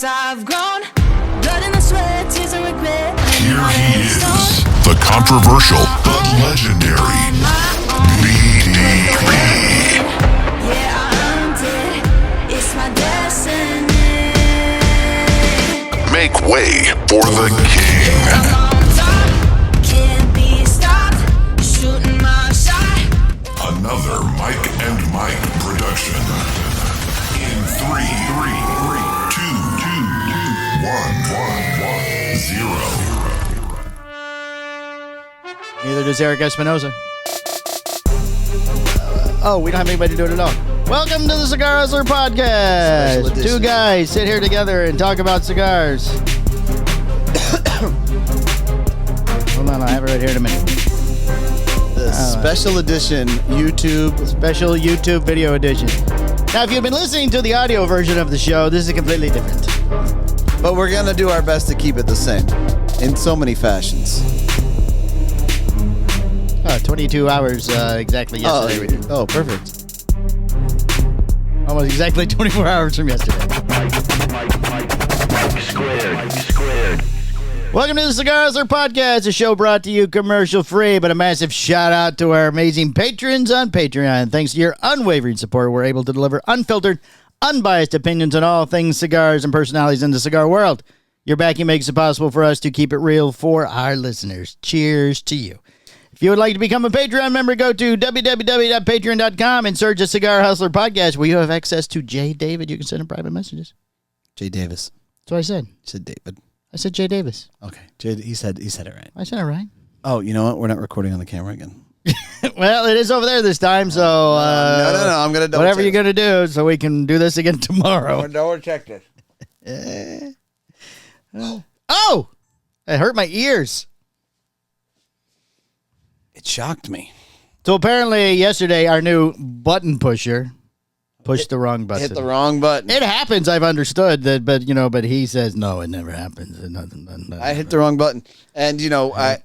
'cause I've grown. Blood in the sweat, tears and regret. Here he is, the controversial but legendary BDB. Yeah, I'm dead. It's my destiny. Make way for the king. I'm on top, can't be stopped. Shooting my shot. Another Mike and Mike production. In 3, 2, 1, 0. Neither does Eric Espinosa. We don't have anybody to do it at all. Welcome to the Cigar Hustler Podcast. Two guys sit here together and talk about cigars. Hold on, I have it right here in a minute. The special edition YouTube. Special YouTube video edition. Now, if you've been listening to the audio version of the show, this is completely different. But we're going to do our best to keep it the same in so many fashions. 22 hours exactly yesterday. We did. Oh, perfect. Almost exactly 24 hours from yesterday. Squared. Welcome to the Cigar Hustler Podcast, a show brought to you commercial free, but a massive shout out to our amazing patrons on Patreon. Thanks to your unwavering support, we're able to deliver unfiltered, unbiased opinions on all things cigars and personalities in the cigar world. Your backing makes it possible for us to keep it real for our listeners. Cheers to you. If you would like to become a Patreon member, go to www.patreon.com and search a Cigar Hustler Podcast where you have access to J. David. You can send him private messages. J. Davis. That's what I said. You said David. I said J. Davis. Okay. He said it right. I said it right. Oh, you know what? We're not recording on the camera again. Well, it is over there this time, so... No. I'm going to double whatever check. you're going to do so we can do this again tomorrow. I'm double check this. Oh! It hurt my ears. It shocked me. So apparently yesterday our new button pusher pushed the wrong button. Hit the wrong button. It happens, I've understood that, but he says no, it never happens. Nothing. I hit the wrong button. And,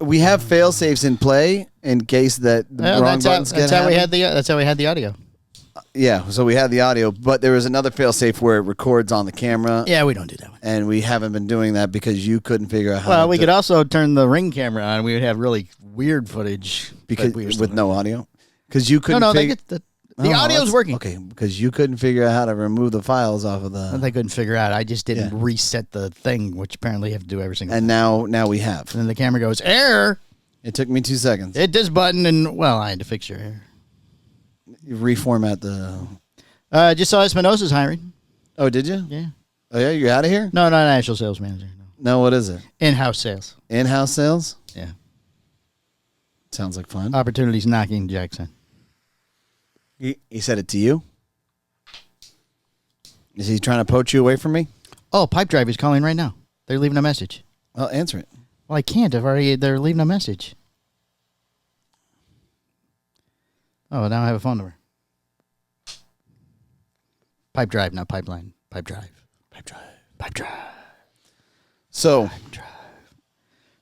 we have fail safes in play in case that the wrong buttons get happened. That's how we had the audio. Yeah, so we had the audio, but there was another fail safe where it records on the camera. Yeah, we don't do that one. And we haven't been doing that because you couldn't figure out how Well, we could also turn the Ring camera on. We would have really weird footage. because with no audio. Because you couldn't the audio's working. Okay, because you couldn't figure out how to remove the files off of the... They couldn't figure out. I just didn't reset the thing, which apparently you have to do every single time. And now we have. And then the camera goes, error. It took me 2 seconds. Hit this button, and, well, I had to fix your error. You reformat the... Just saw Espinosa's hiring. Oh, did you? Yeah. Oh, yeah? You're out of here? No, not national sales manager. No, what is it? In-house sales. In-house sales? Yeah. Sounds like fun. Opportunities knocking, Jackson. He said it to you? Is he trying to poach you away from me? Oh, Pipe Drive is calling right now. They're leaving a message. Well, answer it. Well, I can't. They're leaving a message. Oh, now I have a phone number. Pipe Drive, not Pipeline. Pipe Drive. Pipe Drive. Pipe Drive. So... Pipe Drive.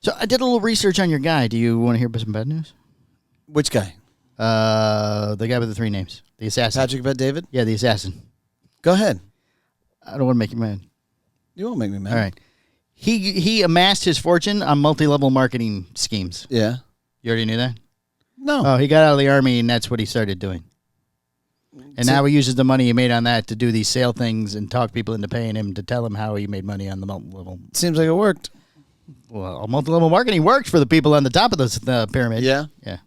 So I did a little research on your guy. Do you want to hear some bad news? Which guy? The guy with the 3 names. The assassin. Patrick Bet David? Yeah, the assassin. Go ahead. I don't want to make you mad. You won't make me mad. All right. He amassed his fortune on multi-level marketing schemes. Yeah. You already knew that? No. Oh, he got out of the Army, and that's what he started doing. And now he uses the money he made on that to do these sale things and talk people into paying him to tell him how he made money on the multi-level. Seems like it worked. Well, multi-level marketing works for the people on the top of the pyramid. Yeah? Yeah.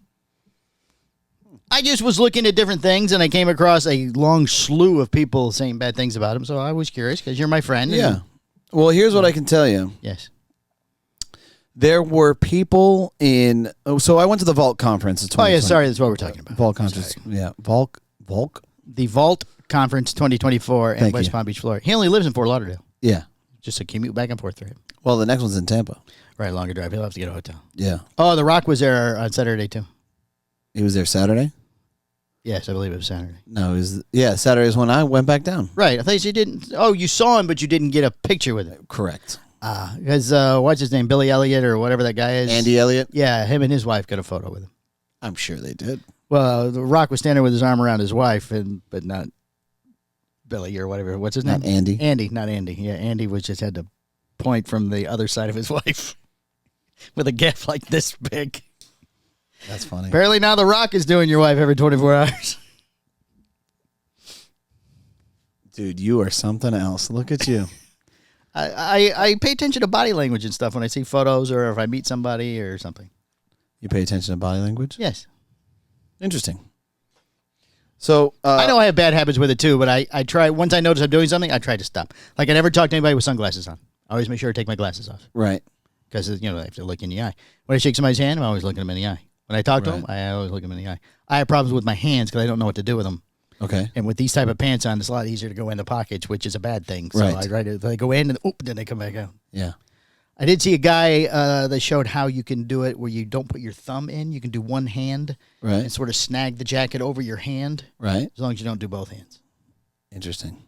I just was looking at different things, and I came across a long slew of people saying bad things about him, so I was curious because you're my friend. Yeah. Well, here's what I can tell you. Yes. There were people in... Oh, so I went to the Vault Conference. Oh, yeah, sorry. That's what we're talking about. Vault Conference. Yeah. Volk? The Vault Conference 2024 in Thank West you. Palm Beach, Florida. He only lives in Fort Lauderdale. Yeah. Just a commute back and forth for him. Well, the next one's in Tampa. Right, longer drive. He'll have to get a hotel. Yeah. Oh, The Rock was there on Saturday, too. He was there Saturday? Yes, I believe it was Saturday. No, Saturday is when I went back down. Right. I thought you didn't. Oh, you saw him, but you didn't get a picture with him. Correct. Because, what's his name? Billy Elliott or whatever that guy is. Andy Elliott? Yeah, him and his wife got a photo with him. I'm sure they did. Well, The Rock was standing with his arm around his wife, but not Billy or whatever. What's his Not name? Andy. Andy, not Andy. Yeah, Andy was just had to point from the other side of his wife with a gap like this big. That's funny. Apparently now The Rock is doing your wife every 24 hours. Dude, you are something else. Look at you. I pay attention to body language and stuff when I see photos or if I meet somebody or something. You pay attention to body language? Yes. Interesting. So I know I have bad habits with it too, but I try, once I notice I'm doing something, I try to stop. Like I never talk to anybody with sunglasses on. I always make sure to take my glasses off. Right. Because, I have to look in the eye. When I shake somebody's hand, I'm always looking them in the eye. When I talk to them, I always look them in the eye. I have problems with my hands because I don't know what to do with them. Okay. And with these type of pants on, it's a lot easier to go in the pockets, which is a bad thing. So I try to, they go in and then they come back out. Yeah. I did see a guy that showed how you can do it where you don't put your thumb in. You can do one hand and sort of snag the jacket over your hand. Right. As long as you don't do both hands. Interesting.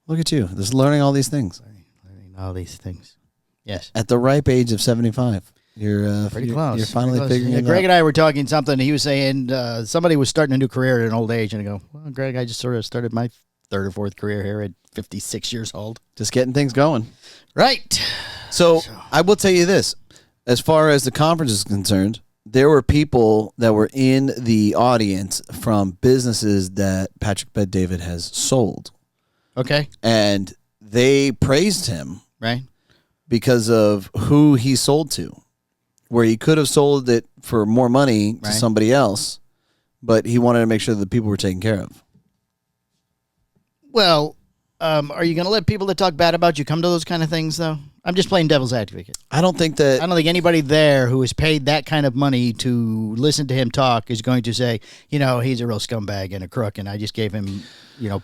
Look at you. Just learning all these things. Learning all these things. Yes. At the ripe age of 75. You're pretty close. You're finally pretty close. figuring it out. Greg and I were talking something. He was saying somebody was starting a new career at an old age. And I go, well, Greg, I just sort of started my third or fourth career here at 56 years old. Just getting things going. Right. So I will tell you this. As far as the conference is concerned, there were people that were in the audience from businesses that Patrick Bet-David has sold. Okay. And they praised him. Right. Because of who he sold to. Where he could have sold it for more money to somebody else, but he wanted to make sure that the people were taken care of. Well, are you going to let people that talk bad about you come to those kind of things, though? I'm just playing devil's advocate. I don't think anybody there who is paid that kind of money to listen to him talk is going to say, he's a real scumbag and a crook, and I just gave him,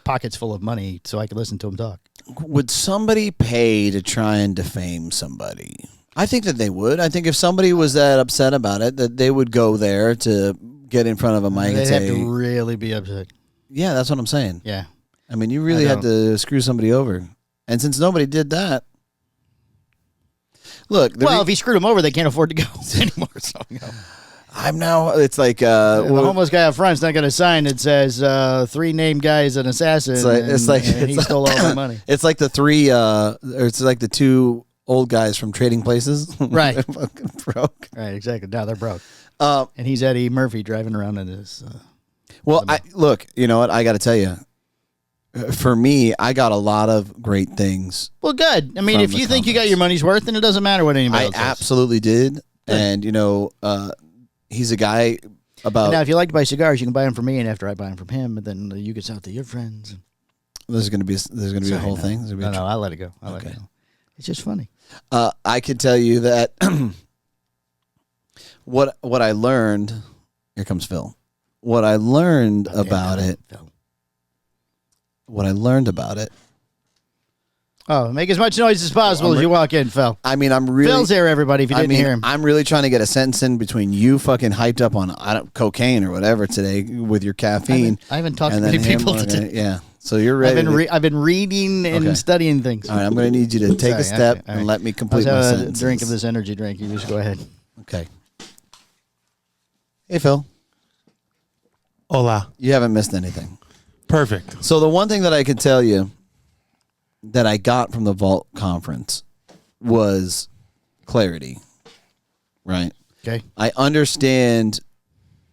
pockets full of money so I could listen to him talk. Would somebody pay to try and defame somebody? I think that they would. I think if somebody was that upset about it, that they would go there to get in front of a mic and say... They'd have to really be upset. Yeah, that's what I'm saying. Yeah. I mean, you really had to screw somebody over. And since nobody did that... Look... if he screwed them over, they can't afford to go anymore. So, I'm now... It's like... the homeless guy up front's not going to sign that says 3 named guys an assassin. He stole all my money. It's like the 3... or it's like the 2... old guys from Trading Places. Right. They're fucking broke. Right, exactly. Now they're broke. And he's Eddie Murphy driving around in his... look, you know what? I got to tell you. For me, I got a lot of great things. Well, good. I mean, if you think you got your money's worth, then it doesn't matter what anybody else says. I absolutely did. Good. And, he's a guy about... Now, if you like to buy cigars, you can buy them from me, and after I buy them from him, and then you can sell it to your friends. There's going to be a whole thing? No, I'll let it go. I'll let it go. It's just funny. I can tell you that what I learned. Here comes Phil. What I learned about it. Phil. What I learned about it. Oh, make as much noise as possible as you walk in, Phil. I mean, I'm really... Phil's here, everybody, if you didn't hear him. I'm really trying to get a sentence in between you fucking hyped up on cocaine or whatever today with your caffeine. I haven't talked to many people today. Yeah. So you're ready. I've been reading and studying things. All right, I'm going to need you to take a step and let me complete my sentence. Drink of this energy drink. You just go ahead. Okay. Hey, Phil. Hola. You haven't missed anything. Perfect. So the one thing that I can tell you that I got from the Vault conference was clarity, right? Okay. I understand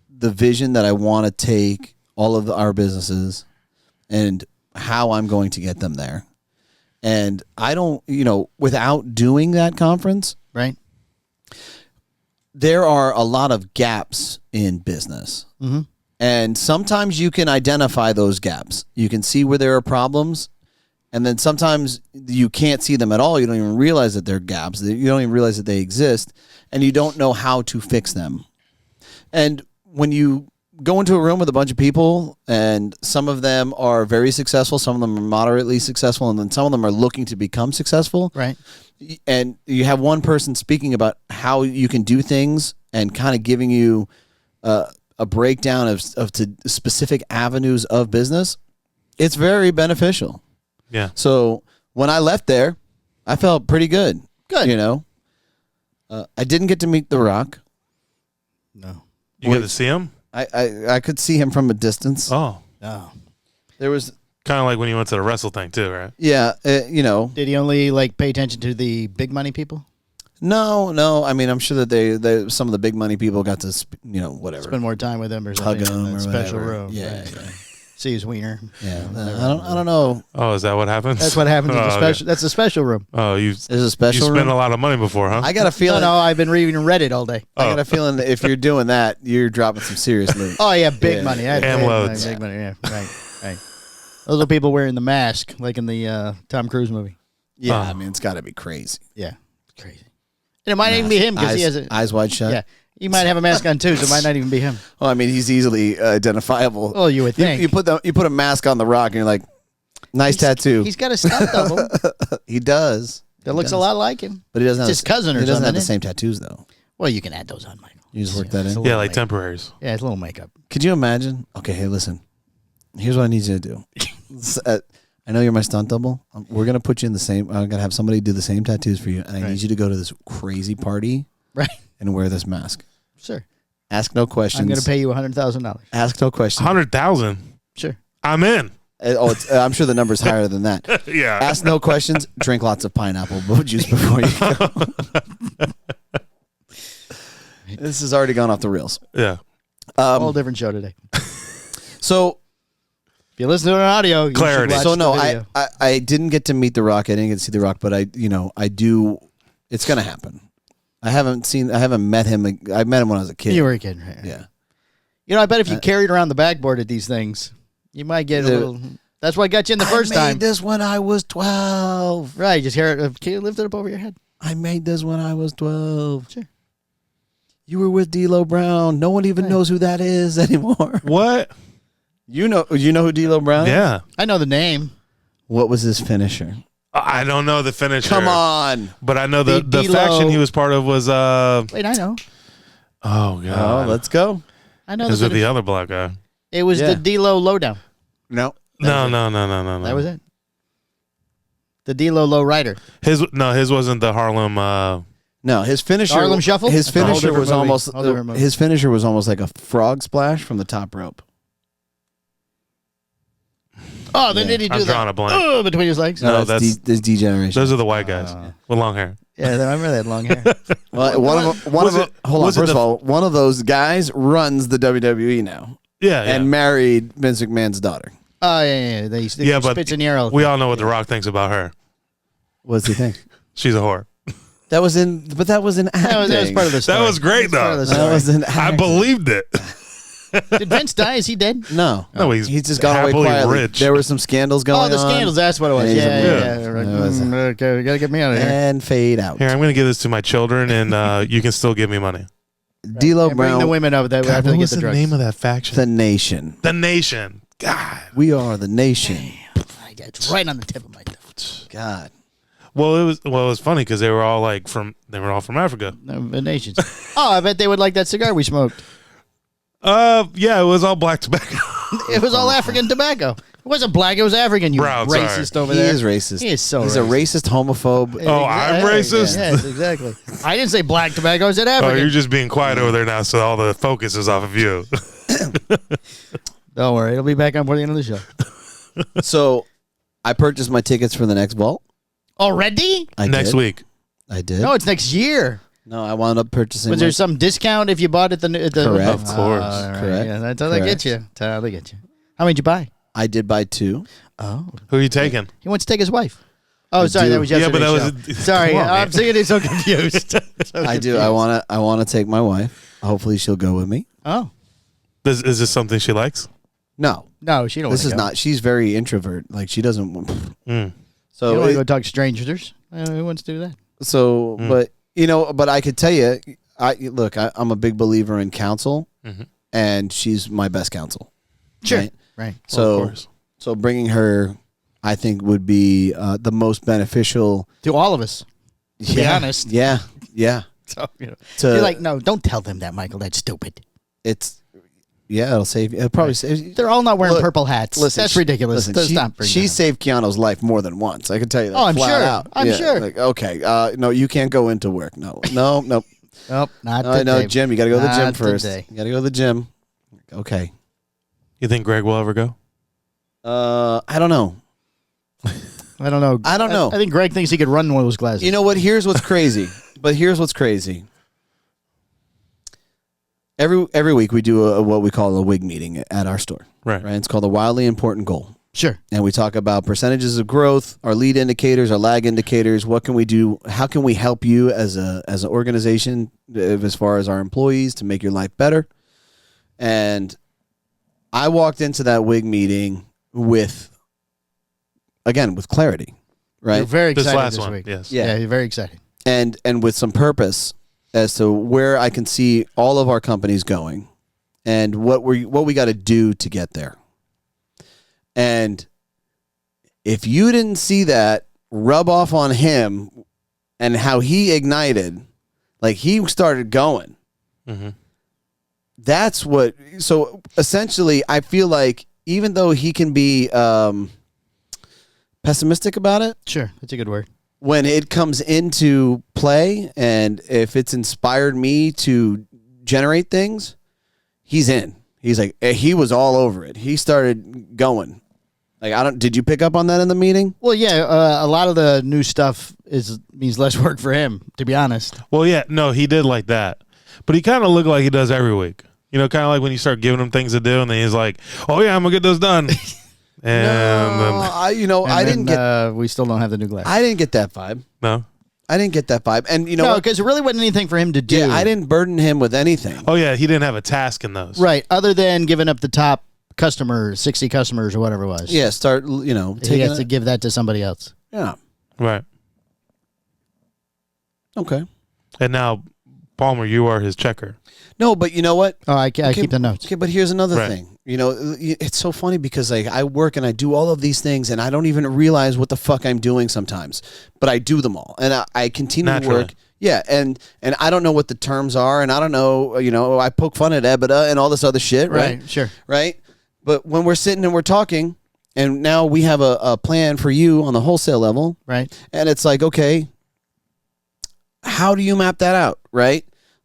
the vision that I want to take all of our businesses and how I'm going to get them there. And I don't, without doing that conference, right? There are a lot of gaps in business. Mm-hmm. And sometimes you can identify those gaps. You can see where there are problems. And then sometimes you can't see them at all. You don't even realize that they're gaps. You don't even realize that they exist. And you don't know how to fix them. And when you go into a room with a bunch of people, and some of them are very successful, some of them are moderately successful, and then some of them are looking to become successful. Right. And you have one person speaking about how you can do things and kind of giving you a breakdown of specific avenues of business. It's very beneficial. Yeah. So when I left there, I felt pretty good. Good. I didn't get to meet The Rock. No. You get to see him? I could see him from a distance. Oh. Oh. There was Kind of like when you went to the wrestle thing too, right? Yeah, you know. Did he only like pay attention to the big money people? No. I mean, I'm sure that they some of the big money people got to, whatever. Spend more time with him or Hug something. him in that or special whatever. room. Yeah, Right. yeah. See his wiener. Yeah, I don't know. Oh, is that what happens? That's what happens in the Oh, okay. special. That's the special room. Oh, There's a special you spent room? a lot of money before, huh? I got a No, feeling. no, I've been reading Reddit all day. I got a feeling that if you're doing that, you're dropping some serious loot. Oh yeah, big Yeah. money. That's And big loads. Money, big money. Yeah, right. Those are people wearing the mask, like in the Tom Cruise movie. Yeah, I mean, it's got to be crazy. Yeah, it's crazy. And it might even be him because he has a eyes wide shut. yeah. He might have a mask on too, so it might not even be him. Well, I mean, he's easily identifiable. Oh, you would think. You put a mask on the Rock, and you're like, nice tattoo. He's got a stunt double He does. that looks a lot like him. But he doesn't. It's have his cousin or He doesn't have something, the isn't same tattoos though. Well, you can add those on, Michael. You just work that It's a in. little Yeah, like makeup. temporaries. Yeah, it's a little makeup. Could you imagine? Okay, hey, listen. Here's what I need you to do. I know you're my stunt double. We're gonna put you in the same. I'm gonna have somebody do the same tattoos for you, and I need you to go to this crazy party Right. and wear this mask. Sure. Ask no questions. I'm going to pay you $100,000. Ask no questions. 100,000. Sure. I'm in. I'm sure the number's higher than that. Yeah. Ask no questions. Drink lots of pineapple juice before you go. This has already gone off the rails. Yeah. Whole different show today. So If you listen to an audio, you Clarity. should watch So no, the video. I didn't get to meet The Rock. I didn't get to see The Rock, but I do. It's gonna happen. I haven't met him. I met him when I was a kid. You were kidding. Right? Yeah. You know, I bet if you carried around the backboard at these things, you might get a little. That's what got you in the first I made time. this when I was 12. Right. Just hear it. Can you lift it up over your head? I made this when I was 12. Sure. You were with D'Lo Brown. No one even knows who that is anymore. What? You know who D'Lo Brown is? Yeah. I know the name. What was his finisher? I don't know the finisher. Come on. But I know the D'Lo- faction he was part of was Wait, I know. oh Oh, god. let's go. I know It was the with the other black guy. It was Yeah. the D-Lo lowdown. No. No. That was it. The D-Lo low rider. His wasn't the Harlem No, his finisher. Harlem Shuffle? His That's a whole finisher different was movie. almost. Whole different movie. His finisher was almost like a frog splash from the top rope. Oh, then did he do I'm that? drawing a blank. Between his legs? No, that's degeneration. Those are the white guys with long hair. Yeah, I remember they had long hair. Well, hold on. was it First of the- all, one of those guys runs the WWE now Yeah, yeah. and married Vince McMahon's daughter. Oh, yeah. They used to Yeah, but spits in the air. we all know what The Rock thinks about her. What's he think? She's a whore. That was in acting. That was part of the story. That was great, Part of the though. That story. was in I believed it. Did Vince die? Is he dead? No, No, he's just gone away happily quietly. rich. There were some scandals going Oh, on. the scandals. That's what it was. And he's a- Yeah. Right. It was- Okay, we got to get me out of here. And fade out. Here, I'm going to give this to my children, and you can still give me money. D'Lo And bring Brown, the women over there God, after what they get was the the drugs. name of that faction? the nation. The Nation. God. We are the nation. It's right on the tip of my tongue. God. Well, it was funny because they were all from Africa. The nations. Oh, I bet they would like that cigar we smoked. Yeah, it was all black tobacco. It was all African tobacco. It wasn't black. It was African. You Brown, sorry. racist over He there. is racist. He is so He's racist. a racist homophobe. Oh, I'm racist? Yes, exactly. I didn't say black tobacco. I said Oh, African. you're just being quiet over there now, so all the focus is off of you. Don't worry. It'll be back on before the end of the show. So I purchased my tickets for the next vault. Already? I Next did. week. I did. No, it's next year. No, I wound up purchasing. Was there some discount if you bought it? At the Correct. Of course. all right. Correct. Yeah, that's how they get you. That's how they get you. How many did you buy? I did buy 2. Oh, Who are you taking? he wants to take his wife. Oh, sorry, do. that was Yeah, but yesterday's that was show. Sorry, come on, I'm man. seeing it so confused. I do. I want to take my wife. Hopefully, she'll go with me. Oh Is this something she likes? No, no, she don't. this is wanna go. not. She's very introvert. Like she doesn't. Mm. You don't So want to go talk to strangers. Who wants to do that? but but I could tell you. I'm a big believer in counsel, Mhm. and she's my best counsel. Sure. Right? Right. So of course. so bringing her, I think, would be the most beneficial. To all of us. To be honest. Yeah. So, you know, To, you're like, no, don't tell them that, Michael. That's stupid. it'll save. It'll probably save. They're all not wearing Look, purple hats. That's ridiculous. Listen, That's not she saved Keanu's life more than once. I can tell you that. Oh, I'm flat sure. out. I'm Yeah, sure. Like, okay, no, you can't go into work. No. Nope, not today. No, Jim, you got to go to the gym Not first. today. You got to go to the gym. Okay. You think Greg will ever go? I don't know. I don't know. I don't know. I think Greg thinks he could run one of those glasses. You know what? Here's what's crazy. But here's what's crazy. Every week we do what we call a WIG meeting at our store. Right. It's called a wildly important goal. Sure. And we talk about percentages of growth, our lead indicators, our lag indicators. What can we do? How can we help you as an organization, as far as our employees, to make your life better? And I walked into that WIG meeting with clarity, right? You're very This excited last this one, week. yes. Yeah, you're very excited. and with some purpose as to where I can see all of our companies going, and what we got to do to get there. And if you didn't see that rub off on him and how he ignited, like he started going. Mm-hmm. That's what. So essentially, I feel like even though he can be pessimistic about it, Sure, that's a good word. when it comes into play, and if it's inspired me to generate things, he's in. He's like, he was all over it. He started going. Like, did you pick up on that in the meeting? Well, yeah, a lot of the new stuff means less work for him, to be honest. Well, yeah, no, he did like that, but he kind of looked like he does every week. You know, kind of like when you start giving him things to do, and then he's like, "Oh yeah, I'm gonna get those done." And I didn't get. We still don't have the new glass. I didn't get that vibe. no. I didn't get that vibe. And you know No, what? because it really wasn't anything for him to do. Yeah, I didn't burden him with anything. Oh yeah, he didn't have a task in those. Right, other than giving up the top customers, 60 customers or whatever it was. Yeah, start, He taking has to it. give that to somebody else. Yeah. Right. Okay. And now, Palmer, you are his checker. No, but you know what? Oh, I keep the notes. Okay, but here's another Right. thing. It's so funny because like I work and I do all of these things and I don't even realize what the fuck I'm doing sometimes, but I do them all and I continue to Naturally. work. Yeah, and I don't know what the terms are, and I don't know. I poke fun at EBITDA and all this other shit. Right. Sure. Right. But when we're sitting and we're talking, and now we have a plan for you on the wholesale level, Right. and it's like, okay, how do you map that out, right?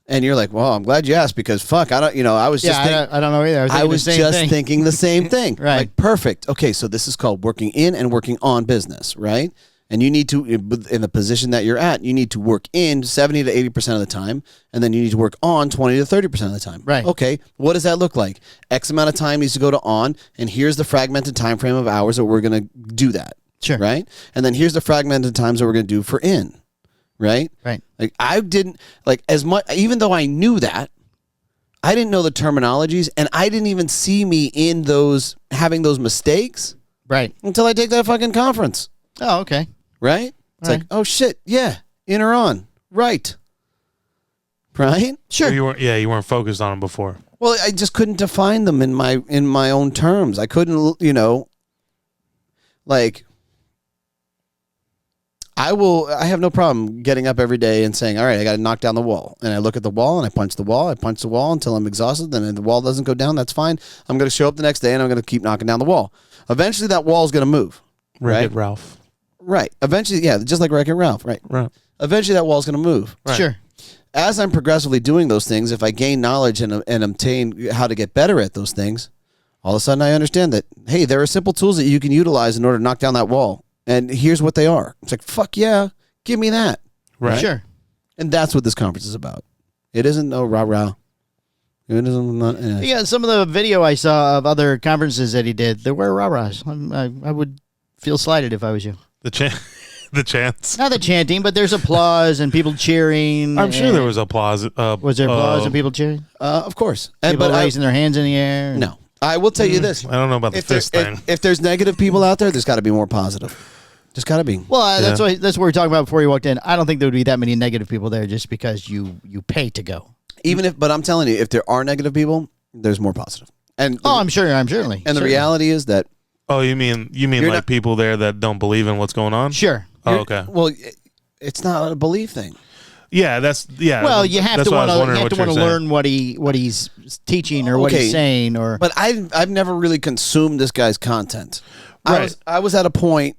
And you're like, well, I'm glad you asked because fuck, I don't, I was just Yeah, I don't know either. I was just thing. thinking the same thing. Right. Like, perfect. Okay, so this is called working in and working on business, right? And you need to, in the position that you're at, you need to work in 70 to 80% of the time, and then you need to work on 20 to 30% of the time. Right. Okay, what does that look like? X amount of time needs to go to on, and here's the fragmented time frame of hours that we're going to do that. Sure. Right? And then here's the fragmented times that we're going to do for in. Right? Right. Like I didn't like as much, even though I knew that, I didn't know the terminologies, and I didn't even see me in having those mistakes Right. until I take that fucking conference. Oh, okay. Right? It's Right. like, oh shit, yeah, in or on, right? Right? Sure. You weren't focused on him before. Well, I just couldn't define them in my own terms. I couldn't, like. I have no problem getting up every day and saying, all right, I got to knock down the wall. And I look at the wall and I punch the wall. I punch the wall until I'm exhausted. Then the wall doesn't go down. That's fine. I'm going to show up the next day and I'm going to keep knocking down the wall. Eventually that wall is going to move. Wreck-It Right? Ralph. Right. Eventually, yeah, just like Wreck-It Ralph. Right. Right. Eventually that wall is going to move. Right. Sure. As I'm progressively doing those things, if I gain knowledge and obtain how to get better at those things, all of a sudden I understand that, hey, there are simple tools that you can utilize in order to knock down that wall. And here's what they are. It's like, fuck yeah. Give me that. Right. Sure. And that's what this conference is about. It isn't no rah-rah. It isn't not. Yeah, some of the video I saw of other conferences that he did, there were rah-rahs. I would feel slighted if I was you. The chants. Not the chanting, but there's applause and people cheering. I'm sure there was applause. Was there applause and people cheering? Of course. People raising their hands in the air? No. I will tell you this. I don't know about the fist thing. If there's negative people out there, there's got to be more positive. There's got to be. Well, that's what we were talking about before you walked in. I don't think there would be that many negative people there just because you pay to go. But I'm telling you, if there are negative people, there's more positive. And I'm sure. I'm certainly. And the reality is that. Oh, you mean like not- people there that don't believe in what's going on? Sure. Oh, okay. Well, it's not a belief thing. Yeah, Well, you have that's to why I want was to wondering what you're saying. learn what he's teaching or what Okay. he's saying or. But I've never really consumed this guy's content. Right. I was at a point.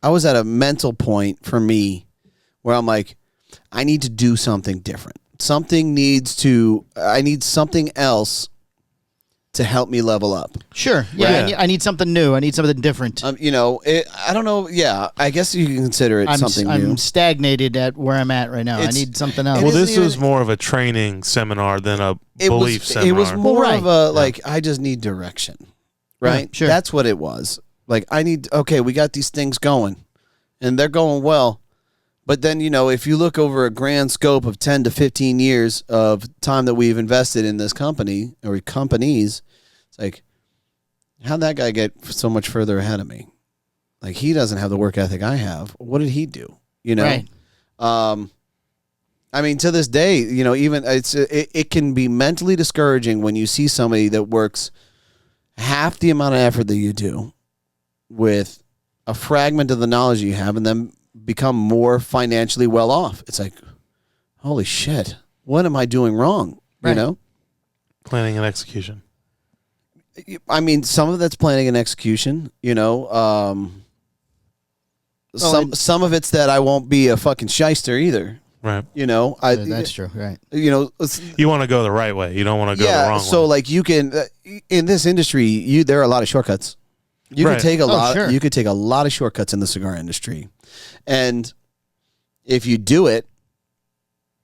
I was at a mental point for me where I'm like, I need to do something different. I need something else to help me level up. Sure. Yeah. Right. I need something new. I need something different. You know, I don't know. Yeah, I guess you can consider it something new. I'm stagnated at where I'm at right now. I It's- need something else. it Well, isn't this was even- more of a training seminar than a It belief was, seminar. It was more right. of a like I just need direction, right? sure. That's what it was. Like I need. Okay, we got these things going, and they're going well. But then, you know, if you look over a grand scope of 10 to 15 years of time that we've invested in this company or companies, it's like, how'd that guy get so much further ahead of me? Like, he doesn't have the work ethic I have. What did he do? You know? Right. I mean, to this day, you know, even it can be mentally discouraging when you see somebody that works half the amount of effort that you do with a fragment of the knowledge you have and then become more financially well off. It's like, holy shit, what am I doing wrong? Right. You know? Planning and execution. I mean, some of that's planning and execution, you know. Some of it's that I won't be a fucking shyster either. Right. You know, That's true. Right. you know, You want to go the right way. You don't want to go the wrong so way. like you can in this industry, there are a lot of shortcuts. You Right. can take a lot. Sure. You could take a lot of shortcuts in the cigar industry, and if you do it,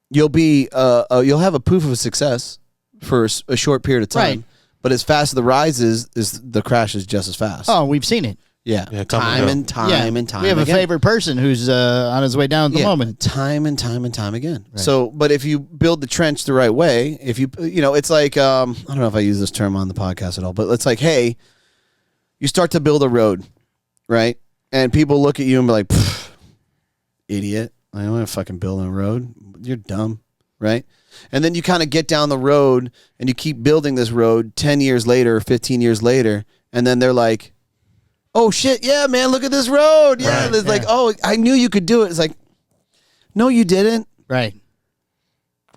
you'll be you'll have a proof of success for a short period of time. Right. But as fast as the rise is the crash is just as fast. Oh, we've seen it. yeah, Yeah, come and time go. and time Yeah. and time. We have a again. favorite person who's on his way down at the Yeah, moment. time and time and time again. So, but if you build the trench the right way, if you know, it's like I don't know if I use this term on the podcast at all, but it's like, hey, you start to build a road, right? And people look at you and be like, "Pfft, idiot! I don't want to fucking build a road. You're dumb, right?" And then you kind of get down the road and you keep building this road 10 years later, 15 years later, and then they're like, oh shit, yeah, man, look at this road. Yeah. Right. It's like, oh, I knew you could do it. It's like, no, you didn't. Right.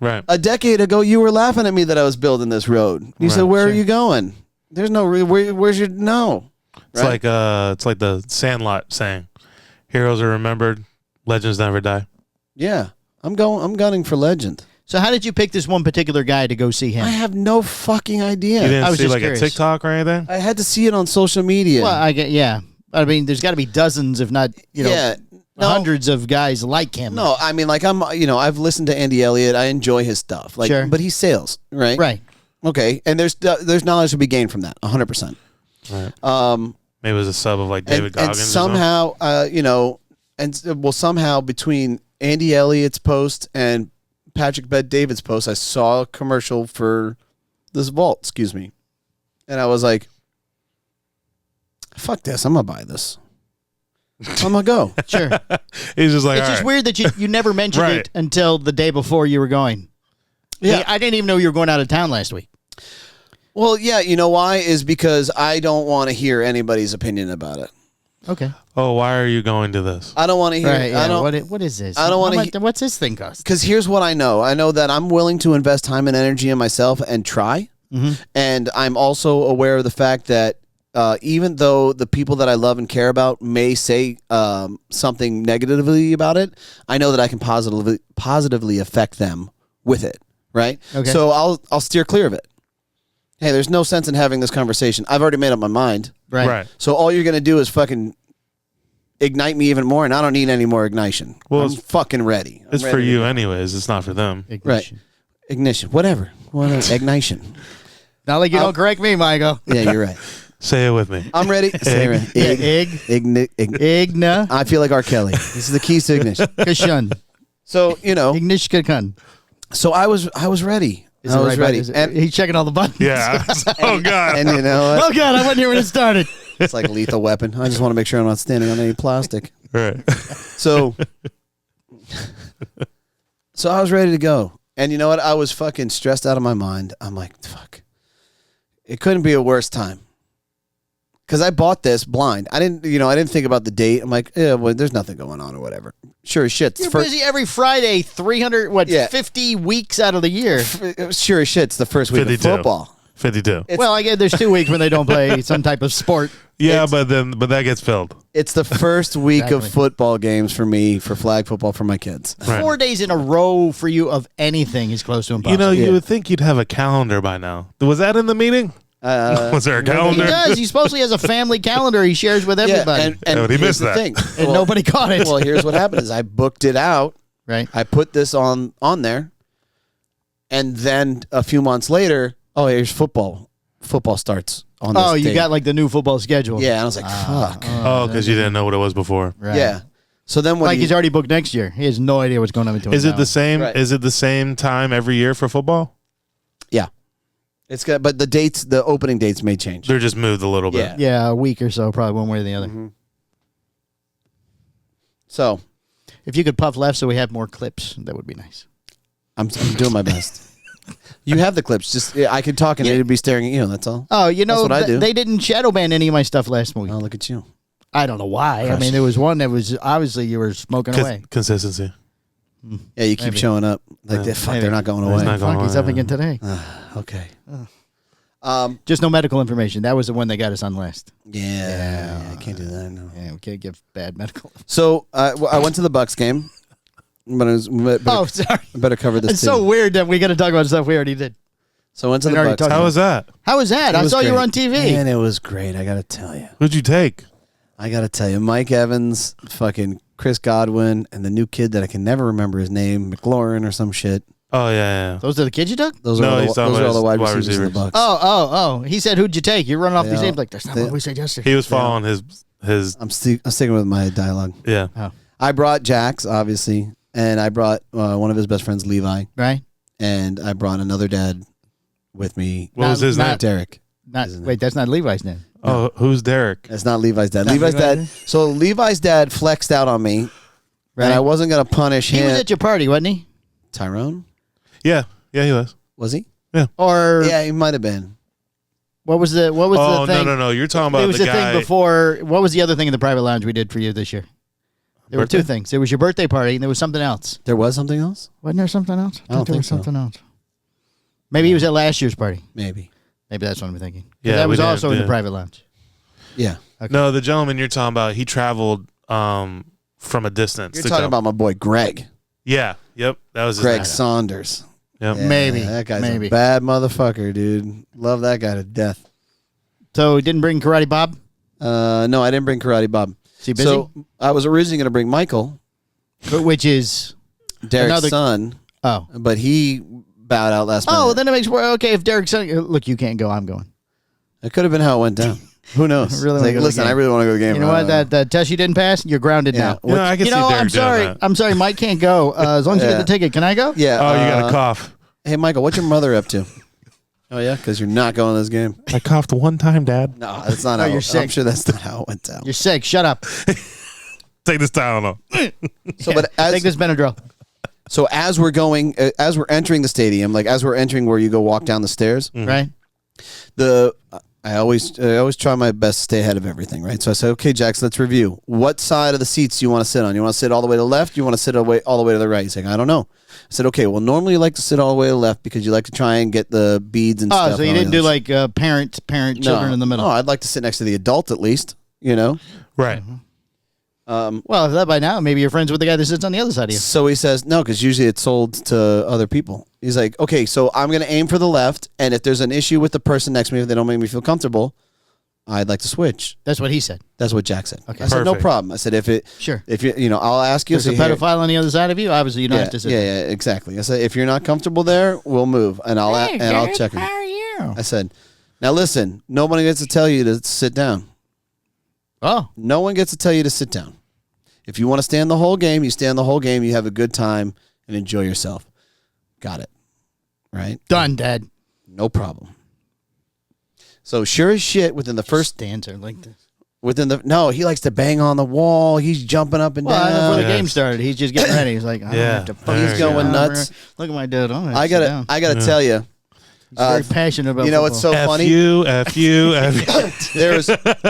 Right. A decade ago, you were laughing at me that I was building this road. You said, Right, where are you going? There's no, where's your, no. It's Right? like the Sandlot saying, "Heroes are remembered, legends never die." Yeah, I'm gunning for legend. So how did you pick this one particular guy to go see him? I have no fucking idea. You didn't I was see just like curious. a TikTok or anything? I had to see it on social media. Well, I mean, there's got to be dozens, if not, yeah. No, hundreds of guys like him. No, I mean, like I've listened to Andy Elliott. I enjoy his stuff. Like, Sure. but he sales, right? Right. Okay, and there's knowledge to be gained from that, 100%. Right. Maybe it was a sub of like David Goggins. And or something. somehow, somehow between Andy Elliott's post and Patrick Bet David's post, I saw a commercial for this vault. Excuse me, and I was like, "Fuck this! I'm gonna buy this. I'm gonna go." Sure. He's just like, It's all just right. weird that you never mentioned Right. it until the day before you were going. Yeah. I didn't even know you were going out of town last week. Well, yeah, you know why? Is because I don't want to hear anybody's opinion about it. Okay. Oh, why are you going to this? I don't want to hear. Right. Yeah. I don't. What is this? I don't wanna How much- What's this thing cost? Because here's what I know. I know that I'm willing to invest time and energy in myself and try. And I'm also aware of the fact that even though the people that I love and care about may say something negatively about it, I know that I can positively affect them with it. Right. Okay. So I'll steer clear of it. Hey, there's no sense in having this conversation. I've already made up my mind. Right. So all you're gonna do is fucking ignite me even more, and I don't need any more ignition. Well, I'm fucking ready. I'm It's for ready to you go. anyways. It's not for them. Ignition. Ignition, whatever. Ignition. Not like you don't correct me, Michael. Yeah, you're right. Say it with me. I'm ready. Say it right. Yeah, Igna. I feel like R. Kelly. This is the keys to ignition. Kashun. So Ignishkakun. so I was ready. I was ready. And He's checking all the buttons. Yeah. Oh God. you know what? Oh God, I wasn't here when it started. It's like Lethal Weapon. I just want to make sure I'm not standing on any plastic. Right. So I was ready to go. And you know what? I was fucking stressed out of my mind. I'm like, fuck. It couldn't be a worse time. Because I bought this blind. I didn't think about the date. I'm like, yeah, well, there's nothing going on or whatever. Sure as shit. It's You're the busy every Friday, 50 weeks out of the year. Sure as shit. It's the first week of 52. football. 52. Well, I guess there's 2 weeks when they don't play some type of sport. Yeah, but that gets filled. It's the first week Exactly. of football games for me, for flag football for my kids. Right. 4 days in a row for you of anything is close to impossible. You know, you Yeah. would think you'd have a calendar by now. Was that in the meeting? Was there a He calendar? does. He supposedly has a family calendar he shares with everybody. and Oh, he here's missed the that. thing. and nobody caught it. Well, here's what happened: is I booked it out. Right. I put this on there, and then a few months later, oh, here's football. Football starts on this Oh, you date. got like the new football schedule. Yeah, and I was like, fuck. Oh, because you didn't know what it was before. Right. Yeah. So then when Like he's already booked next year. He has no idea what's going on between. Is it now. the same? Right. Is it the same time every year for football? yeah, it's got, but the opening dates may change. They're just moved a little bit. Yeah. Yeah, a week or so, probably one way or the other. Mm-hmm. So If you could puff left so we have more clips, that would be nice. I'm doing my best. You have the clips. Just I could talk and they'd be staring at you. That's all. Oh, you know, That's what I do. they didn't shadow ban any of my stuff last week. Oh, look at you. I don't know why. I mean, there was one that was obviously you were smoking away. Consistency. Yeah, you keep Maybe. showing up. Like fuck, Maybe. they're not going It's away. not going Fuck, he's away. up again today. Okay. Just no medical information. That was the one that got us on last. Yeah, I can't do that. No. Yeah, we can't give bad medical. So I went to the Bucks game, but Oh, sorry. I better cover this. It's too. so weird that we got to talk about stuff we already did. So I went to we the already Bucks. talked How was that? How was that? It I was saw you were great. on TV. Man, it was great. I got to tell you. Who'd you take? I got to tell you. Mike Evans, fucking Chris Godwin, and the new kid that I can never remember his name, McLaurin or some shit. Oh yeah. Those are the kids you took? Those No, are all he's the, talking those are all about the wide his wide receivers of the receivers. Bucks. Oh. He said, who'd you take? You're running off these They names all- like, that's not they- what we said yesterday. He was following his. I'm sticking with my dialogue. Yeah. Oh. I brought Jax, obviously, and I brought one of his best friends, Levi, Right? and I brought another dad with me, What was his not- name? Derek. Wait, that's not Levi's name. Oh, who's Derek? That's not Levi's dad. Not Levi's Levi's dad. dad? So Levi's dad flexed out on me, Right? and I wasn't going to punish He him. was at your party, wasn't he? Tyrone? Yeah, he was. Was he? Or Yeah, he might have been. what was the Oh thing? no! You're talking It about was the the guy. thing before. What was the other thing in the private lounge we did for you this year? There were two Birthday? things. There was your birthday party, and there was something else. There was something else? Wasn't there something else? I don't there think was so. something else. Maybe he was at last year's party. Maybe. Maybe that's what I'm thinking. 'Cause Yeah, that we was did, also in the yeah. private lounge. Yeah. No, the gentleman you're talking about, he traveled from a distance. You're to talking come. about my boy Greg. Yeah. Yep. That was his Greg name. Saunders. Yep. Yeah, Maybe. That guy's Maybe. a bad motherfucker, dude. Love that guy to death. So he didn't bring Karate Bob. No, I didn't bring Karate Bob. Is he busy? So I was originally going to bring Michael, Which is Derek's Another- son, oh but he bowed out last minute. oh. Then it makes more okay if Derek's son. Look, you can't go. I'm going. It could have been how it went down. Who knows? Really It's wanna like, go to the listen, game. I really want to go to the game. You know what? That test you didn't pass. You're grounded Yeah. now. I can You see know, Derek I'm sorry. doing that. I'm sorry. Mike can't go. As long as you get Yeah. the ticket, can I go? Yeah. Oh, you got a cough. Hey, Michael, what's your mother up to? Oh yeah, because you're not going to this game. I coughed one time, Dad. No, that's not. Oh, how, you're I'm sick. sure that's not how it went down. You're sick. Shut up. Take this Tylenol. So, but Take this Benadryl. so as we're going, as we're entering the stadium, like as we're entering where you go walk down the stairs, Right. I always try my best to stay ahead of everything, right? So I said, okay, Jax, let's review. What side of the seats do you want to sit on? You want to sit all the way to the left? You want to sit all the way to the right? He's like, I don't know. I said, okay, well, normally you like to sit all the way to the left because you like to try and get the beads and stuff. Oh, so you and all didn't the do other like parent, children in the middle. No, I'd like to sit next to the adult at least, you know? Right. Well, if that by now, maybe you're friends with the guy that sits on the other side of you. So he says, no, because usually it's sold to other people. He's like, okay, so I'm going to aim for the left, and if there's an issue with the person next to me, if they don't make me feel comfortable, I'd like to switch. That's what he said. That's what Jack said. Okay. I said, no Perfect. problem. I said, Sure. if you, I'll ask you. There's a say, here. pedophile on the other side of you. Obviously, you don't have to sit. Yeah, exactly. I said, if you're not comfortable there, we'll move, and I'll check him. How are you? I said, now listen, nobody gets to tell you to sit down. Oh, No one gets to tell you to sit down. If you want to stand the whole game, you stand the whole game. You have a good time and enjoy yourself. Got it. Right? done, Dad. No problem. So sure as shit, within the first, Stands there like this. no, he likes to bang on the wall. He's jumping up and Well, down. before the Yes. game started, he's just getting ready. He's like, I don't Yeah. have to fucking He's sit going down. nuts. Look at my dude. I gotta tell you, He's very passionate about. you know what's so F funny? you, F you, F you.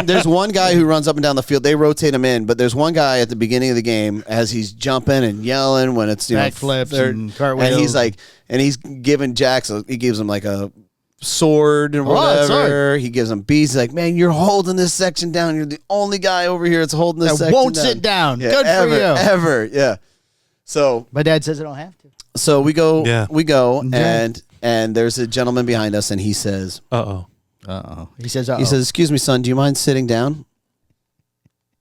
There's one guy who runs up and down the field. They rotate him in, but there's one guy at the beginning of the game as he's jumping and yelling when it's Backflips third- and cartwheels. and he's like, and he's giving Jax, he gives him like a sword and Oh, a whatever. sword. He gives him beats. He's like, man, you're holding this section down. You're the only guy over here that's holding this That section won't down. sit down. Yeah, Good ever, for you. ever, yeah. So My dad says I don't have to. we go, Yeah. and there's a gentleman behind us, and he says, Uh-oh. Uh-oh. He says, uh-oh. He says, "Excuse me, son. Do you mind sitting down?"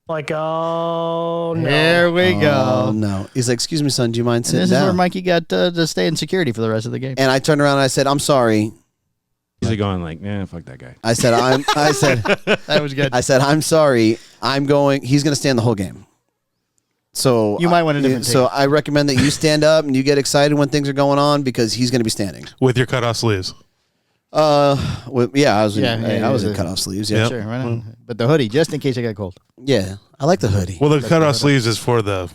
Like, oh, no. Here we Oh go. no. He's like, "Excuse me, son. Do you mind And sitting this down?" is where Mikey got to stay in security for the rest of the game. And I turned around and I said, "I'm sorry." He's like going like, "Yeah, fuck that guy." I said, That was good. I said, "I'm sorry. I'm going." He's going to stand the whole game. So You might want a different So take. I recommend that you stand up and you get excited when things are going on because he's going to be standing. With your cut off sleeves. Yeah, I was in, Yeah, I was yeah. in cutoff sleeves. Yeah, Yep. Sure, right on. But the hoodie, just in case I got cold. yeah. I like the hoodie. Well, the cut off sleeves is for the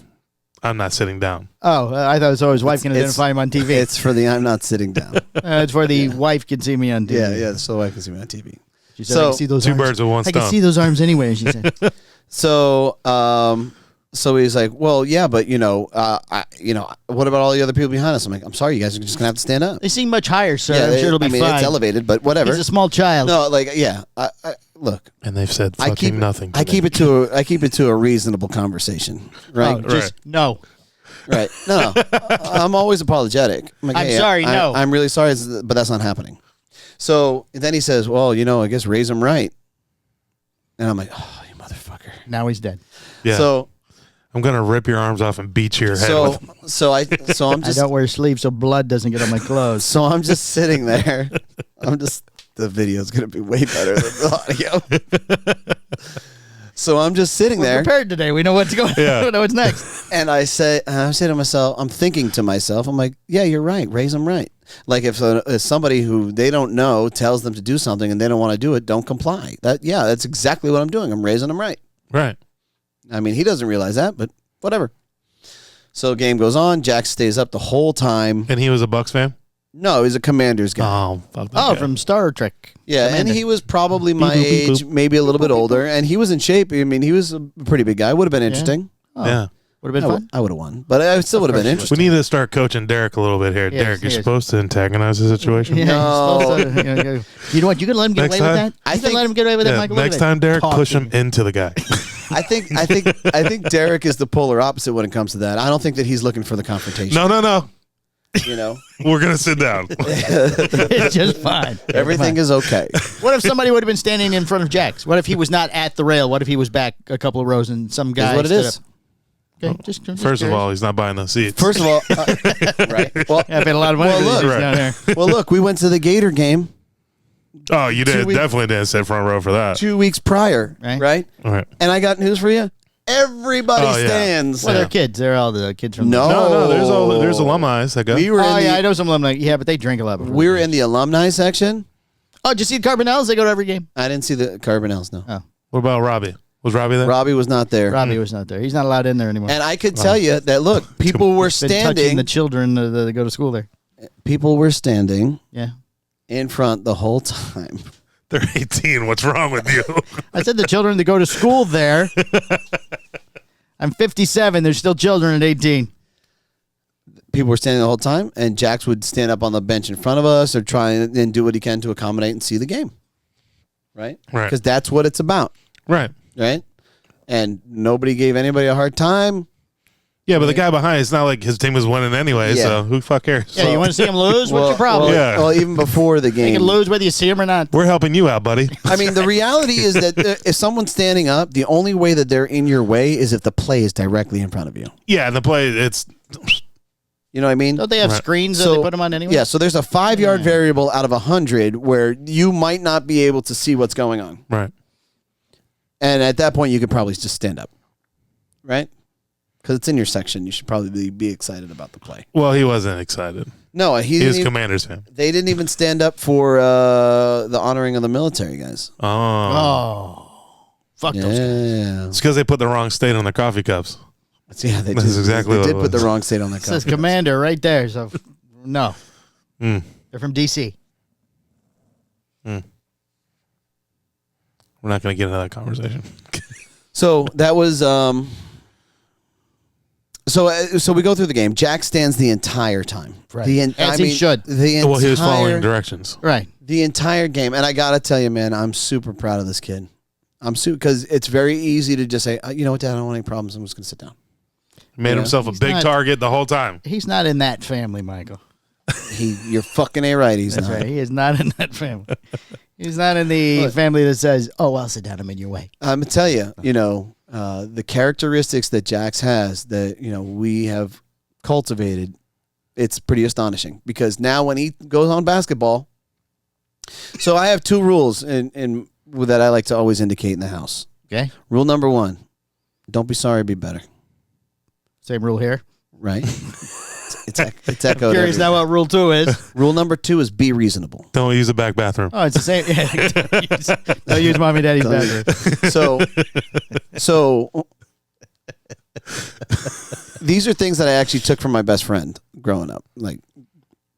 I'm not sitting down. Oh, I thought it was so his wife can It's- identify him on TV. It's for the I'm not sitting down. It's for the wife can see me on TV. yeah. So I can see me on TV. She said, So, I can see those Two arms. birds with one I can stone. see those arms anyway, she said. So, so he's like, "Well, yeah, but what about all the other people behind us?" I'm like, "I'm sorry, you guys are just gonna have to stand up." They seem much higher, sir. Yeah, I'm sure it'll be fine. it's elevated, but whatever. He's a small child. No, like, yeah. I look. And they've said I fucking keep nothing. I keep it to a reasonable conversation, right? Oh, just no. Right. No, I'm always apologetic. Like, I'm "Hey, sorry, no." I'm really sorry, but that's not happening. So then he says, "Well, I guess raise him right." And I'm like, "Oh, you motherfucker." Now he's dead. Yeah. So I'm gonna rip your arms off and beat your head so with them. so I'm I just don't wear sleeves so blood doesn't get on my clothes. so I'm just sitting there. The video's gonna be way better than the audio. So I'm just sitting We're there. prepared today. We know what's going Yeah. we know what's next. And I say to myself, I'm thinking to myself, I'm like, yeah, you're right. Raise them right. Like if somebody who they don't know tells them to do something and they don't want to do it, don't comply. That's exactly what I'm doing. I'm raising them right. Right. I mean, he doesn't realize that, but whatever. So game goes on. Jack stays up the whole time. And he was a Bucks fan? No, he's a Commander's guy. Oh, fuck that Oh, guy. from Star Trek. Yeah, Commander. and he was probably my Beep, boop, beep, age, boop. maybe a little bit older, and he was in shape. I mean, he was a pretty big guy. Would have been interesting. Oh, Yeah. Would have been fun. I would have won, but I still would have been We interesting. need to start coaching Derek a little bit here. Yes, Derek, you're yes. supposed to antagonize the situation. Yeah, No. you're supposed to, you know what? You gonna let him get Next away with time? that? I You gonna think- let him get away with that, Yeah, Michael? Look next at that. time, Derek, Talk push to him into the guy. I think Derek is the polar opposite when it comes to that. I don't think that he's looking for the confrontation. No. You know, We're going to sit down. It's just fine. everything is okay. What if somebody would have been standing in front of Jack's? What if he was not at the rail? What if he was back a couple of rows and some guy Is what it stood is. up? Okay, just First of curious. all, he's not buying those seats. First of all, right? Well, Yeah, I paid a lot of money Well, for these look. seats down there. well, look, we went to the Gator game Oh, you did. weeks- Definitely didn't sit front row for that. 2 weeks prior, Right. right? All right. And I got news for you. Everybody Oh, yeah. stands. Well, they're kids. They're all the kids from. No. No, there's alumni that go. We were Oh in yeah, the, I know some alumni. Yeah, but they drink a lot. Before we were in the alumni section. Oh, did you see the Carbonells? They go to every game. I didn't see the Carbonells. No, Oh, What about Robbie? Was Robbie there? Robbie was not there. Robbie was not there. He's not allowed in there anymore. And I could tell you that look, people were Been touching standing. the children that go to school there. People were standing Yeah, in front the whole time. They're 18. What's wrong with you? I said the children that go to school there. I'm 57. There's still children at 18. People were standing the whole time, and Jax would stand up on the bench in front of us or try and do what he can to accommodate and see the game. Right? Right. Because that's what it's about. Right. Right? And nobody gave anybody a hard time. Yeah, but the guy behind, it's not like his team was winning anyway, Yeah. so who fuck cares? Yeah, you want to see him lose? What's your problem? Yeah. Well, even before the You game. can lose whether you see him or not. We're helping you out, buddy. I mean, the reality is that if someone's standing up, the only way that they're in your way is if the play is directly in front of you. Yeah, and the play, it's You know what I mean? Don't they have Right. screens that they put them on anyway? Yeah, so there's a 5-yard variable out of 100 where you might not be able to see what's going on. right. And at that point, you could probably just stand up. Right? Because it's in your section. You should probably be excited about the play. Well, he wasn't excited. No, He was Commander's fan. they didn't even stand up for the honoring of the military guys. Oh. Oh, fuck those guys. Yeah. It's because they put the wrong state on their coffee cups. Yeah, they That's did, exactly they what did it put the was. wrong state on that It says cup. Commander right there. So, no. Mm. They're from D.C. We're not going to get into that conversation. So that was so we go through the game. Jack stands the entire time. Right. The As he should. The Well, he was following entire- directions. Right. the entire game. And I got to tell you, man, I'm super proud of this kid. I'm super because it's very easy to just say, you know what, Dad, I don't want any problems. I'm just going to sit down. Made Yeah. himself a He's big not- target the whole time. He's not in that family, Michael. You're fucking A right. He's That's not. right. He is not in that family. He's not in the family that says, "Oh, I'll sit down. I'm in your way." I'm gonna tell you, the characteristics that Jax has that we have cultivated. It's pretty astonishing because now when he goes on basketball, so I have two rules in that I like to always indicate in the house. Okay. Rule number 1: don't be sorry, be better. Same rule here. Right. It's echoed. Curious now what rule 2 is. Rule number 2 is be reasonable. Don't use the back bathroom. Oh, it's the same. Yeah. Don't use mommy and daddy's bathroom. So these are things that I actually took from my best friend growing up. Like,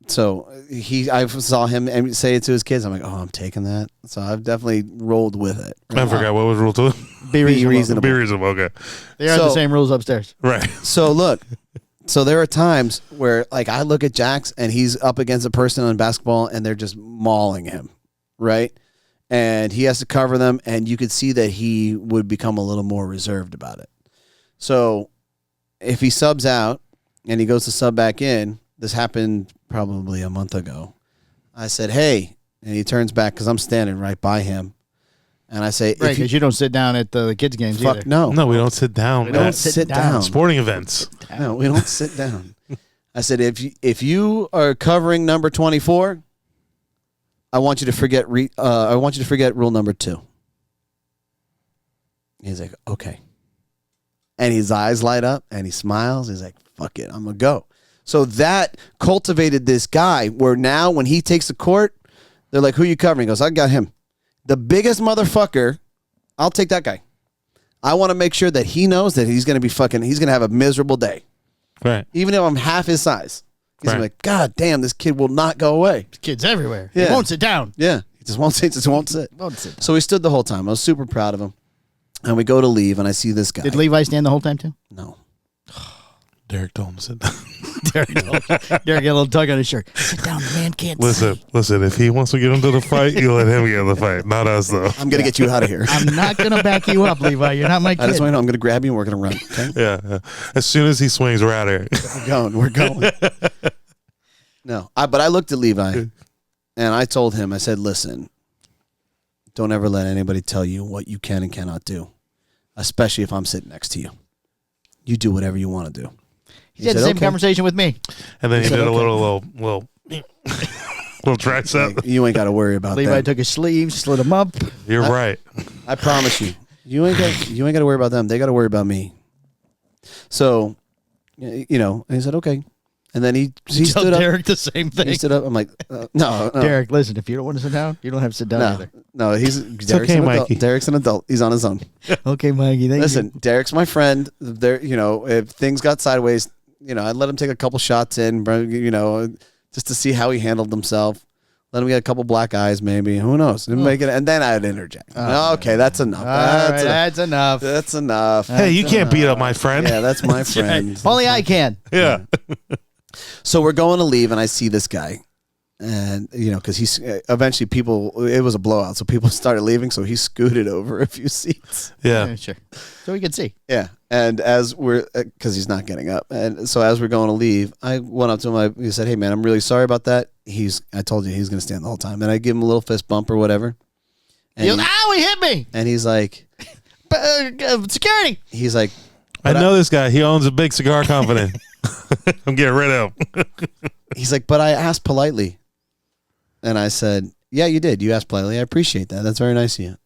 so I saw him say it to his kids. I'm like, oh, I'm taking that. So I've definitely rolled with it. I forgot what was rule 2. Be reasonable. Be reasonable. Okay. They are the same rules upstairs. Right. So look, there are times where like I look at Jax and he's up against a person on basketball and they're just mauling him, right? And he has to cover them, and you could see that he would become a little more reserved about it. So if he subs out and he goes to sub back in, this happened probably a month ago. I said, hey, and he turns back because I'm standing right by him. And I say, right, because you don't sit down at the kids' games either. No. No, we don't sit down. We don't sit down. Sporting events. No, we don't sit down. I said, if you are covering number 24, I want you to forget. I want you to forget rule number 2. He's like, okay, and his eyes light up and he smiles. He's like, fuck it, I'm gonna go. So that cultivated this guy where now when he takes the court, they're like, who are you covering? He goes, I got him. The biggest motherfucker, I'll take that guy. I want to make sure that he knows that he's going to have a miserable day. Right. Even if I'm half his size. He's Right. like, God damn, this kid will not go away. Kids everywhere. Yeah. He won't sit down. Yeah. He just won't sit. Won't sit. So he stood the whole time. I was super proud of him. And we go to leave, and I see this guy. Did Levi stand the whole time too? No. Derek told him to sit down. Derek got a little tug on his shirt. Sit down, the man can't Listen. If he wants to get into the fight, you let him get in the fight, not us though. I'm going to get you out of here. I'm not going to back you up, Levi. You're not my kid. I just want to know I'm going to grab you and we're going to run. Okay? Yeah. As soon as he swings, we're out of here. We're going. No. But I looked at Levi and I told him, I said, listen, don't ever let anybody tell you what you can and cannot do, especially if I'm sitting next to you. You do whatever you want to do. He had the same conversation with me. And then he did a little tricep. You ain't got to worry about Levi that. took his sleeves, slid them up. You're right. I promise you. You ain't got to worry about them. They got to worry about me. So, and he said, okay. And then he stood up. Derek the same thing. He stood up. I'm like, no. Derek, listen, if you don't want to sit down, you don't have to sit down either. No, Derek's okay, an adult. Mikey. Derek's an adult. He's on his own. Okay, Mikey. Listen, Derek's my friend. There, if things got sideways, I'd let him take a couple shots in, just to see how he handled himself. Let him get a couple black eyes, maybe. Who knows? Make it, and then I'd interject. Okay, that's enough. That's enough. That's enough. Hey, you can't beat up my friend. Yeah, that's my friend. Only I can. Yeah. So we're going to leave, and I see this guy. And, because he's eventually it was a blowout. So people started leaving. So he scooted over a few seats. Yeah. Sure. So we could see. Yeah. And because he's not getting up. And so as we're going to leave, I went up to him. He said, hey, man, I'm really sorry about that. I told you he's going to stand the whole time. And I give him a little fist bump or whatever. And Ow, he hit me. And he's like, security. He's like, I know this guy. He owns a big cigar company. I'm getting rid of him. He's like, but I asked politely. And I said, yeah, you did. You asked politely. I appreciate that. That's very nice of you.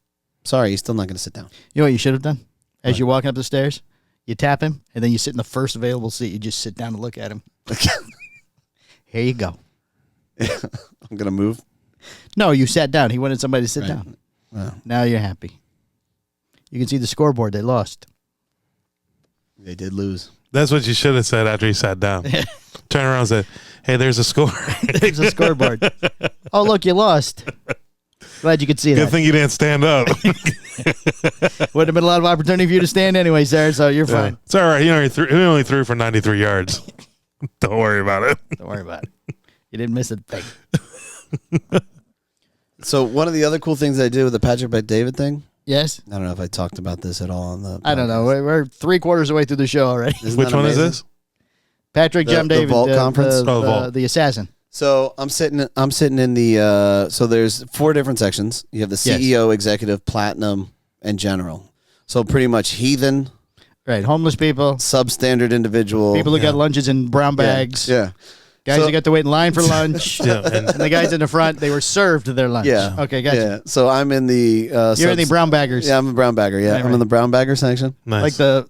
Sorry, he's still not going to sit down. You know what you should have done? As you're walking up the stairs, you tap him, and then you sit in the first available seat. You just sit down and look at him. Here you go. I'm going to move. No, you sat down. He wanted somebody to sit down. Wow. Now you're happy. You can see the scoreboard. They lost. They did lose. That's what you should have said after he sat down. Turn around and said, hey, there's a score. There's a scoreboard. Oh, look, you lost. Glad you could see Good that. thing you didn't stand up. Would have been a lot of opportunity for you to stand anyway, Sarah, so you're fine. It's all right. He only threw for 93 yards. Don't worry about it. Don't worry about it. You didn't miss a thing. So one of the other cool things I did with the Patrick Bet-David thing, Yes? I don't know if I talked about this at all on the podcast. I don't know. We're 3/4 of the way through the show already. Isn't Which that one is amazing? this? Patrick The Jam David. Vault conference? Vault. The assassin. So I'm sitting in the so there's 4 different sections. You have the CEO, executive, platinum, and general. So pretty much heathen, Right, homeless people, substandard individual, people who got lunches in brown bags. Yeah. Guys who got to wait in line for lunch. Yeah, and And the guys in the front, they were served their lunch. Yeah. Okay, gotcha. Yeah. So I'm in the You're in the brown baggers. Yeah, I'm a brown bagger. Yeah. Right, I'm in the brown bagger section. nice. Like the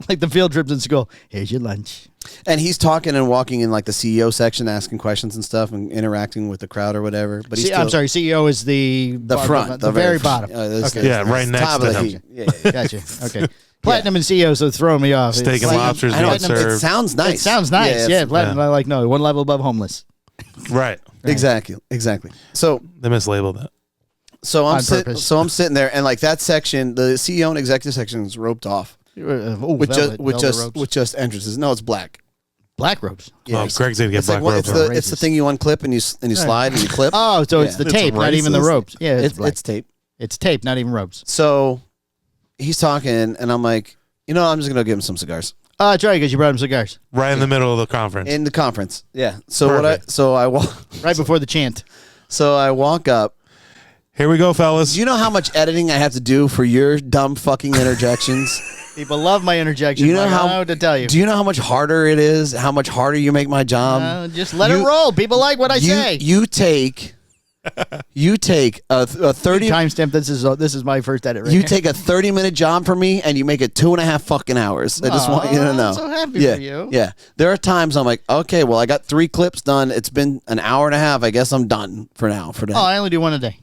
like the field trips in school. Here's your lunch. And he's talking and walking in like the CEO section, asking questions and stuff and interacting with the crowd or whatever. But he's I'm sorry, CEO is the front, the very bottom. Okay. Yeah, right next top to of the him. heat. Yeah. Gotcha. Okay. Platinum and CEO, so throwing me off. Steak and Platinum- lobsters I know, being it served. sounds nice. It sounds nice. Yeah, platinum. yeah. I like no one level above homeless. Right. Exactly. So They mislabeled that. On purpose. I'm sitting there and like that section, the CEO and executive section is roped off with just entrances. No, it's black. black ropes. Yeah, Oh, Greg's gonna get it's black like ropes. it's the thing you unclip and you slide and you clip. Oh, so it's the It's tape, not even the racist. ropes. Yeah, it's black. It's tape. It's tape, not even ropes. So he's talking and I'm like, I'm just gonna give him some cigars That's right, because you brought him cigars right in the middle of the conference. in the conference. Yeah. So Perfect. I walk. right before the chant. So I walk up. Here we go, fellas. Do you know how much editing I have to do for your dumb fucking interjections? People love my interjection. You know I don't how know what to tell you. Do you know how much harder it is? How much harder you make my job? Just let it roll. People like what I say. You take a 30 Timestamp. This is my first edit. Right You here. take a 30-minute job for me and you make it 2.5 fucking hours. I just want you to know. I'm so happy yeah, for you. Yeah. There are times I'm like, okay, well, I got 3 clips done. It's been an hour and a half. I guess I'm done for now. For now. Oh, I only do one a day.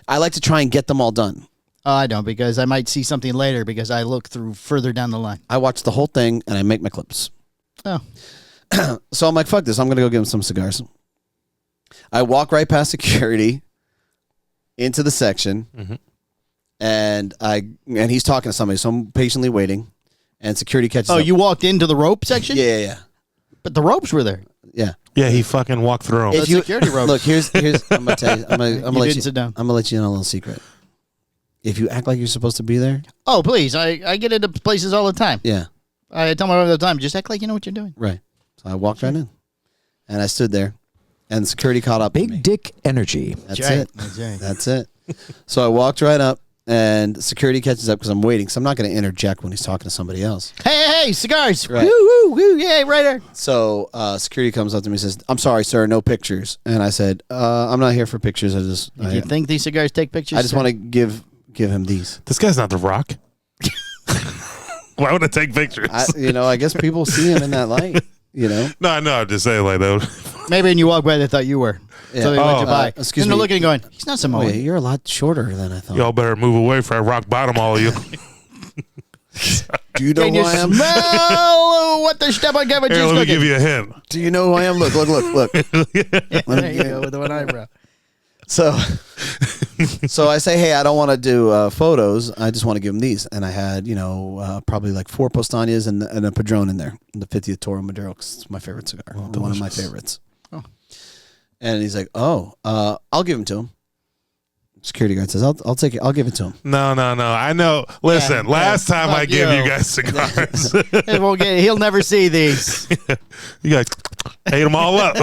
I like to try and get them all done. Oh, I don't, because I might see something later because I look through further down the line. I watch the whole thing and I make my clips. Oh. So I'm like, fuck this. I'm going to go give him some cigars. I walk right past security into the section, and he's talking to somebody, so I'm patiently waiting, and security catches up. You walked into the rope section? Yeah. But the ropes were there. Yeah. Yeah, he fucking walked through 'em. The security ropes. Look, here's I'm gonna tell you. I'm gonna let didn't you sit down. I'm gonna let you in on a little secret. If you act like you're supposed to be there, Oh, please. I get into places all the time. yeah, I tell my wife all the time, just act like you know what you're doing. right. So I walked right in, and I stood there, and security caught up. with me. Big dick energy. That's right. it. That's right. That's it. So I walked right up, and security catches up because I'm waiting. So I'm not going to interject when he's talking to somebody else. Hey, cigars. Right. Woo, woo, woo. Yeah, right there. So security comes up to me and says, "I'm sorry, sir, no pictures." And I said, "I'm not here for pictures. Do you think these cigars take pictures? I just want to give him these." This guy's not The Rock. Why would I take pictures? I guess people see him in that light. No, I'm just saying like that. Maybe when you walk by, they thought you were. Yeah. So they let you Oh, by. excuse and they're me. looking and going, he's not Oh, Samoan. yeah, you're a lot shorter than I thought. Y'all better move away for I rock bottom all of you. Do you know Can who you I am? smell what the step on Kevin Here, G's let me cooking? give you a hint. Do you know who I am? Look. There you go, with the one eyebrow. So I say, hey, I don't want to do photos. I just want to give him these. And I had, probably like 4 Postañas and a Padron in there. The 50th Toro Maduro, 'cause it's my favorite cigar. One of my favorites. Oh. And he's like, I'll give him to him. Security guard says, I'll take it. I'll give it to him. No. I know. Listen, last time I fuck gave you. you guys cigars, He'll never see these. you guys ate them all up.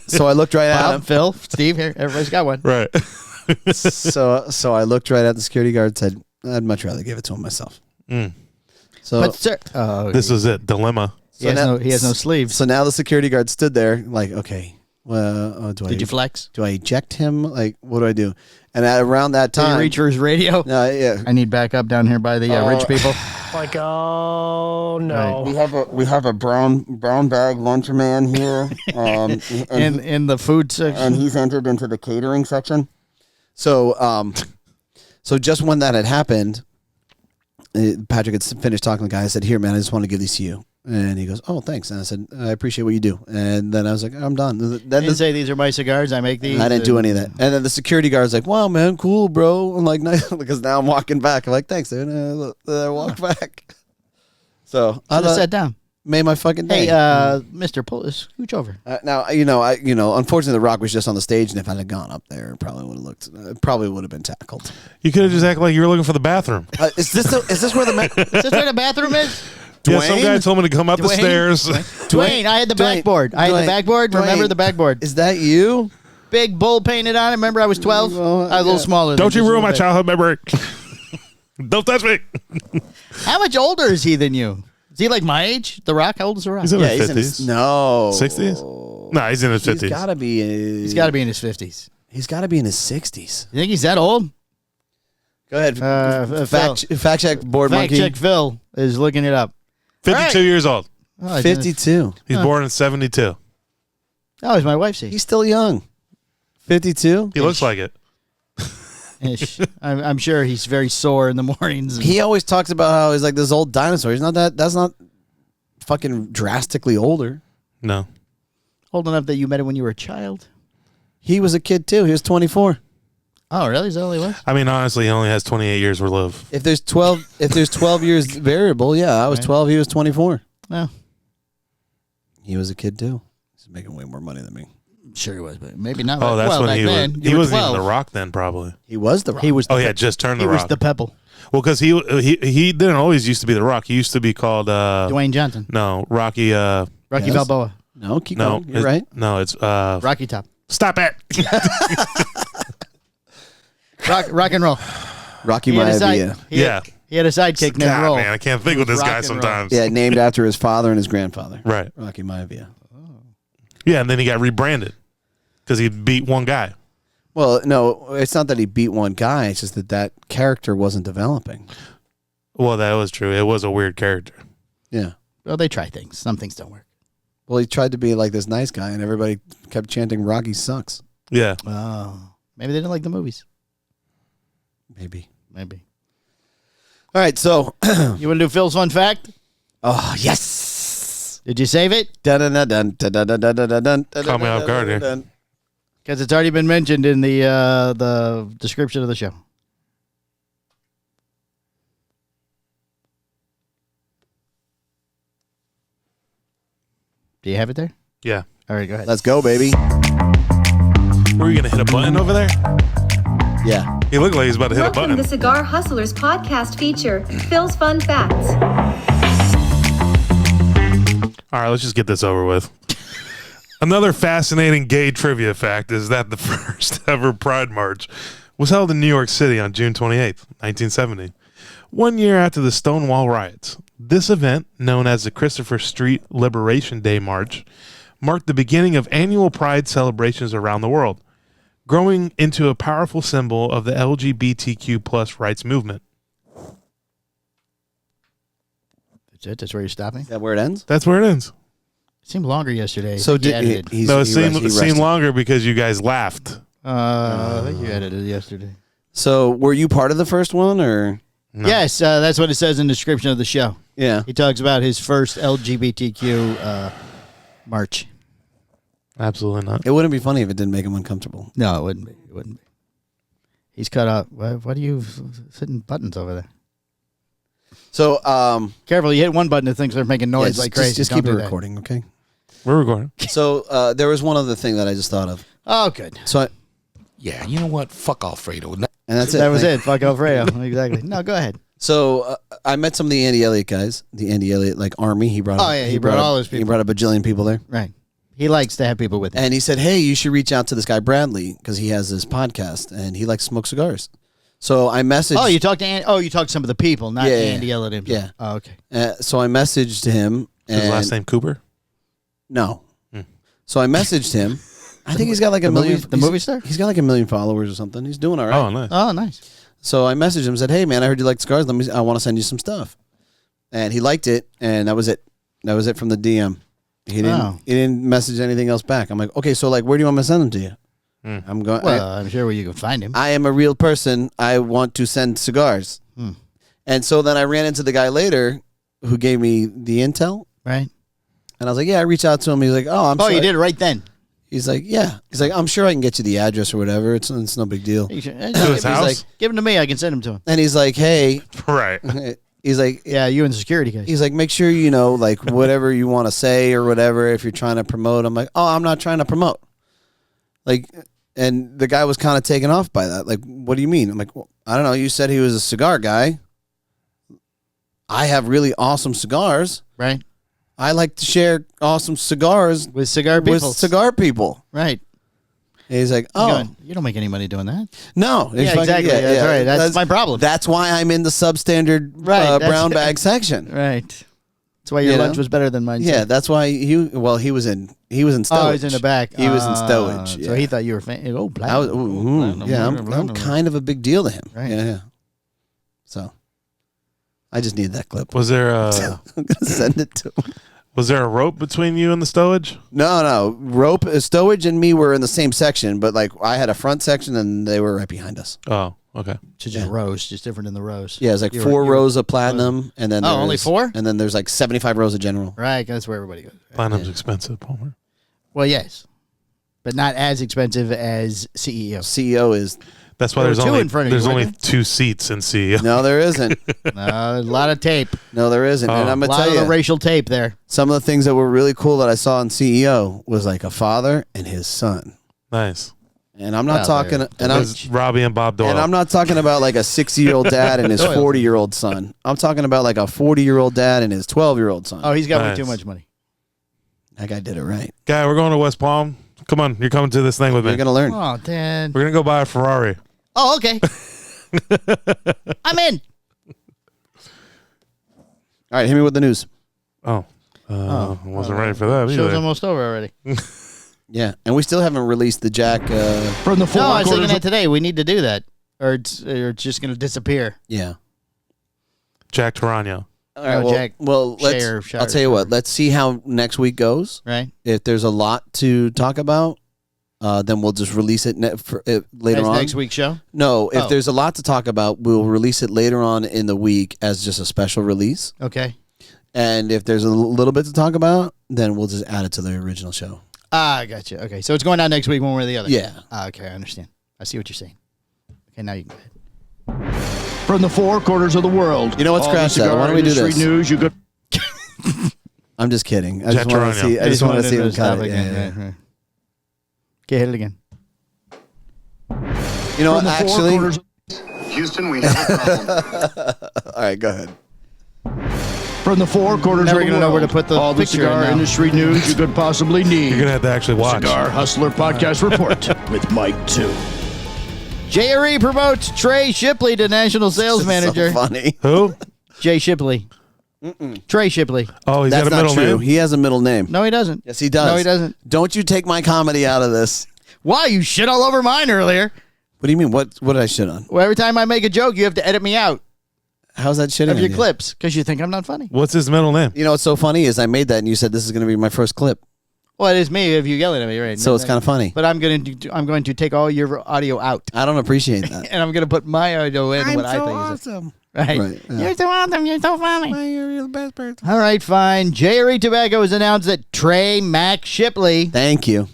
So I looked right at Bob, him. Phil, Steve, here, everybody's got one. Right. So I looked right at the security guard and said, I'd much rather give it to him myself. So But sir, This was it. Dilemma. he has no sleeves. So now the security guard stood there like, okay, well, Did you flex? do I eject him? Like, what do I do? And around that Did you time, reach for his radio? yeah, I need backup down here by the rich people. Like, oh no. we have a brown bag lunchman here, In the food section. he's entered into the catering section. So just when that had happened, Patrick had finished talking to the guy. I said, "Here, man, I just want to give these to you." And he goes, "Oh, thanks." And I said, "I appreciate what you do." And then I was like, "I'm done." Then Didn't say these are my cigars. I make these. I didn't do any of that. And then the security guard's like, "Wow, man, cool, bro." I'm like, "Nice," because now I'm walking back. I'm like, "Thanks, dude." And I walk back. So I Sat down. made my fucking day. Hey, Mr. Pull, scooch over. Now unfortunately, the Rock was just on the stage, and if I had gone up there, it probably would have looked. Probably would have been tackled. You could have just acted like you were looking for the bathroom. Is this where the Is this where the bathroom is? Yeah, some guy told me to come up the Dwayne? stairs. Dwayne, I had the backboard. I had the backboard. Remember the backboard? Is that you? Big bull painted on it. Remember, I was 12. Well, I was a little smaller. Don't you just a ruin my little bit. childhood memory. Don't touch me. How much older is he than you? Is he like my age? The Rock? How old is The Rock? He's in Yeah, his he's in 50s. his, no 60s? No, he's in his 50s. He's got to be. He's got to be in his 50s. He's got to be in his 60s. You think he's that old? Go ahead. Phil. Fact check board Fact monkey. check Phil is looking it up. 52 Right. years old. Oh, he's in his- 52. He's born in 72. Oh, he's my wife's age. He's still young. 52. He looks like it. Ish. I'm sure he's very sore in the mornings. He always talks about how he's like this old dinosaur. He's not that. That's not fucking drastically older. No. Old enough that you met him when you were a child. He was a kid too. He was 24. Oh, really? Is that all he was? I mean, honestly, he only has 28 years to live. If there's 12 years variable, yeah, I was 12. He was 24. No. He was a kid too. He's making way more money than me. Sure he was, but maybe not. Oh, that's well, when back he then. was. You He were wasn't 12. even The Rock then, probably. He was the Rock. He was. Oh, yeah, just turned He The was Rock. the Pebble. Well, because he didn't always used to be The Rock. He used to be called Dwayne Johnson. no, Rocky. Rocky Yes. Balboa. No, keep No, going. You're right. No, it's Rocky Top. Stop it. Rock and roll. Rocky He had a Maivia. side, Yeah. He had a sidekick named God, Roll. man, I can't think with this Rock guy and roll. sometimes. Yeah, named after his father and his grandfather. Right. Rocky Maivia. Yeah, and then he got rebranded because he beat one guy. Well, no, it's not that he beat one guy. It's just that character wasn't developing. Well, that was true. It was a weird character. Yeah. Well, they try things. Some things don't work. Well, he tried to be like this nice guy, and everybody kept chanting Rocky sucks. Yeah. Oh, maybe they didn't like the movies. Maybe. Maybe. All right, so You want to do Phil's fun fact? oh yes. Did you save it? Caught me off guard here. Because it's already been mentioned in the description of the show. Do you have it there? Yeah. All right, go ahead. Let's go, baby. Were you going to hit a button over there? Yeah. He looked like he was about to hit a Welcome to button. the Cigar Hustlers podcast feature, Phil's Fun Facts. All right, let's just get this over with. Another fascinating gay trivia fact is that the first ever Pride March was held in New York City on June 28th, 1970, 1 year after the Stonewall riots. This event, known as the Christopher Street Liberation Day March, marked the beginning of annual Pride celebrations around the world, growing into a powerful symbol of the LGBTQ plus rights movement. That's it? That's where you're stopping? Is that where it ends? That's where it ends. It seemed longer yesterday. So You did edited. he's, No, it he seemed, rest- he seemed rested. longer because you guys laughed. I think you edited it yesterday. So were you part of the first one, or No. Yes, that's what it says in the description of the show. yeah? He talks about his first LGBTQ march. Absolutely not. It wouldn't be funny if it didn't make him uncomfortable. No, it wouldn't be. It wouldn't be. He's cut out. What are you hitting buttons over there? So Careful, you hit one button, the things are making noise yeah, like crazy. Just Don't keep it do that. recording, okay? We're recording. So there was one other thing that I just thought of. Oh, good. So Yeah, you know what? Fuck Alfredo. and that's it. That was Like, it. Fuck Alfredo. Exactly. No, go ahead. So I met some of the Andy Elliott guys, the Andy Elliott like army. He brought. Oh, yeah, he brought all those He people. brought a bajillion people there, Right. He likes to have people with him. and he said, "Hey, you should reach out to this guy Bradley because he has this podcast and he likes to smoke cigars." So I messaged. Oh, you talked to you talked to some of the people, not Yeah, Andy Elliott himself. yeah. Oh, okay. So I messaged him. His and last name Cooper? No. So I messaged him. I think he's got like a million. The movie star? He's got like 1 million followers or something. He's doing all right. Oh, nice. Oh, nice. So I messaged him and said, "Hey man, I heard you like cigars. I want to send you some stuff." And he liked it, and that was it. That was it from the DM. He didn't. Oh. He didn't message anything else back. I'm like, okay, so like, where do you want me to send them to you? I'm going. Well, I'm sure where you can find him. I am a real person. I want to send cigars. And so then I ran into the guy later, who gave me the intel, Right? and I was like, "Yeah." I reached out to him. He's like, "Oh, I'm." Oh, sorry. you did it right then. He's like, "Yeah." He's like, "I'm sure I can get you the address or whatever. It's no big deal." You should- his he's house? like, give him to me. I can send him to him. And he's like, "Hey," Right. he's like, Yeah, you and the security guys. He's like, make sure you know, like, whatever you want to say or whatever, if you're trying to promote. I'm like, oh, I'm not trying to promote. Like, and the guy was kind of taken off by that. Like, what do you mean? I'm like, well, I don't know. You said he was a cigar guy. I have really awesome cigars. Right. I like to share awesome cigars With cigar people. with cigar people. Right. And he's like, You're oh, going, you don't make any money doing that. no. It's Yeah, fucking- exactly. That's right. That's my problem. That's why I'm in the substandard Right, that's- brown bag section. Right. That's why your You know? lunch was better than mine. Yeah, too. that's why he was in stowage. Oh, he's in the back. He was in stowage. So yeah. he thought you were I oh, was, platinum. Platinum, yeah, platinum, I'm platinum. kind of a big deal to him. Right. Yeah. So I just need that clip. Was there I'm gonna send it to him. was there a rope between you and the stowage? No. Stowage and me were in the same section, but like I had a front section and they were right behind us. Oh, okay. So just rows, just different in the rows. Yeah, it's like You were- four you were- rows of platinum, and then only there's- 4? and then there's like 75 rows of general. Right, that's where everybody goes. Platinum's expensive, Palmer. Well, yes, but not as expensive as CEO. CEO is That's why There were there's two only in front of you, there's only weren't 2 seats in CEO. no, there isn't. A lot of tape, No, there isn't. And I'm a gonna lot tell of the you, racial tape there. some of the things that were really cool that I saw in CEO was like a father and his son. Nice. And I'm not Well, talking, there- and It I'm was Robbie and Bob Doyle. and I'm not talking about like a 60-year-old dad and his 40-year-old son. I'm talking about like a 40-year-old dad and his 12-year-old son. Oh, he's got way Nice. too much money. That guy did it right. Guy, we're going to West Palm. Come on, you're coming to this thing with me. You're gonna learn. Oh, Dad. We're gonna go buy a Ferrari. Oh, okay. I'm in. All right, hit me with the news. Oh, I wasn't ready for that Show's either. almost over already. Yeah, and we still haven't released the Jack. From the No, four I was thinking quarters. that today. We need to do that, or it's just going to disappear. Yeah. Jack Tarano. All right. No, Well, Jack let's. Share, I'll tell you what. Let's see how next week goes. Right? If there's a lot to talk about, then we'll just release it later As on. next week's show. No, if Oh. there's a lot to talk about, we'll release it later on in the week as just a special release. Okay. And if there's a little bit to talk about, then we'll just add it to the original show. I gotcha. Okay, so it's going out next week, one way or the other. Yeah. Okay, I understand. I see what you're saying. Okay, now you can go ahead. From the four quarters of the world. You know what? All Scratch the that. cigar Why don't we do industry this? News, you could. I'm just kidding. I Jack just want to Tarano. see. I just want to see him cut Stop it. again. Yeah, Right, right. Okay, hit it again. yeah. You know what? From the four Actually, quarters. Houston, we have a problem. all right. Go ahead. From the four quarters Never of the gonna know world. where to put the all the picture in cigar now. industry news you could possibly need. You're gonna have to actually watch. Cigar Hustler Podcast Report with Mike 2. JRE promotes Trey Shipley to national sales manager. So funny. Who? Jay Shipley. Trey Shipley. Oh, he's That's got a not middle true. name. He has a middle name. No, he doesn't. Yes, he does. No, he doesn't. Don't you take my comedy out of this. Why? You shit all over mine earlier. What do you mean? What did I shit on? Well, every time I make a joke, you have to edit me out How's that shitting of on your you? clips because you think I'm not funny. What's his middle name? You know what's so funny is I made that and you said this is going to be my first clip. Well, it is me if you yelling at me, right? So it's kind of funny. But I'm going to take all your audio out, I don't appreciate that. and I'm going to put my audio in what I think is awesome. right. Right, yeah. You're so awesome. You're so funny. You're the best person. All right, fine. JRE Tobacco has announced that Trey Mac Shipley. Thank you.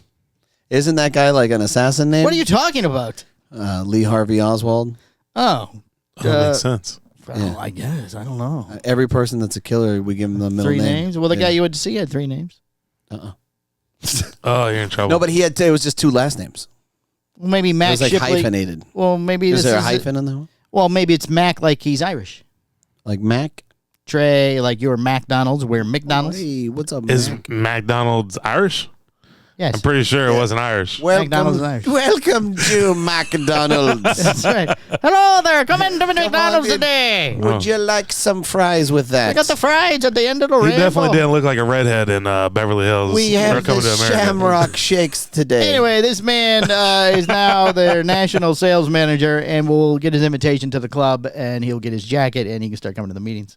Isn't that guy like an assassin name? What are you talking about? Lee Harvey Oswald. Oh, Oh, makes sense. well, I guess I don't know. Every person that's a killer, we give him the middle Three name. names. Well, the Yeah. guy you went to see had 3 names. Oh, you're in trouble. No, but it was just 2 last names. Well, maybe It Mac was like Shipley. hyphenated. Well, maybe Is this there a is hyphen in there? Well, maybe it's Mac like he's Irish. Like Mac? Trey like you're McDonald's. We're McDonald's. Hey, what's up, Is Mac? McDonald's Irish? Yes. I'm pretty sure it wasn't Irish. McDonald's is Irish. Welcome to McDonald's. That's right. Hello there. Come into McDonald's in. today. Would you like some fries with that? I got the fries at the end of the He rainbow. definitely didn't look like a redhead in Beverly Hills. We Or have the Coming to America. Shamrock Shakes today. Anyway, this man is now their national sales manager, and we'll get his invitation to the club, and he'll get his jacket, and he can start coming to the meetings.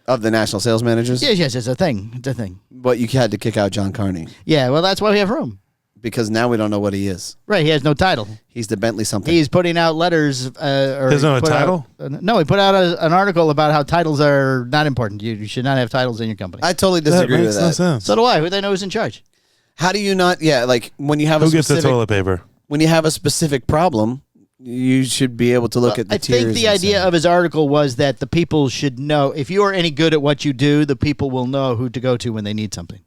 Of the national sales managers? Yes, it's a thing. It's a thing. But you had to kick out John Carney Yeah, well, that's why we have room. because now we don't know what he is. Right, he has no title. He's the Bentley something. He's putting out letters. Doesn't have a title? No, he put out an article about how titles are not important. You should not have titles in your company. I totally That disagree with makes no that. sense. So do I. Who they know who's in charge? How do you not? Yeah, like when you have Who a gets the specific toilet paper? when you have a specific problem, you should be able to look at the I tiers. think the and idea say- of his article was that the people should know. If you are any good at what you do, the people will know who to go to when they need something.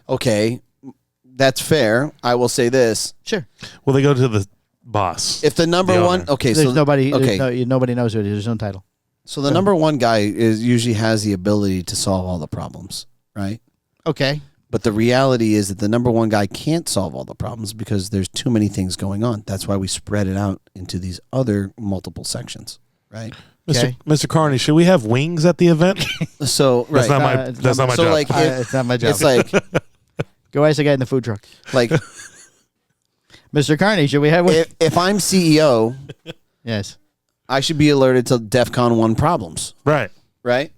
okay, that's fair. I will say this: Sure. Well, they go to the boss. if the number The one, owner. okay, There's so nobody. okay, Nobody knows who it is. There's no title. So the number one guy usually has the ability to solve all the problems, right? Okay. But the reality is that the number one guy can't solve all the problems because there's too many things going on. That's why we spread it out into these other multiple sections, right? Okay. Mr. Carney, should we have wings at the event? So That's right. not my So job. like, It's not my job. it's like Go ask the guy in the food truck. like Mr. Carney, should we have one? if I'm CEO, Yes. I should be alerted to DEFCON 1 problems, Right. right?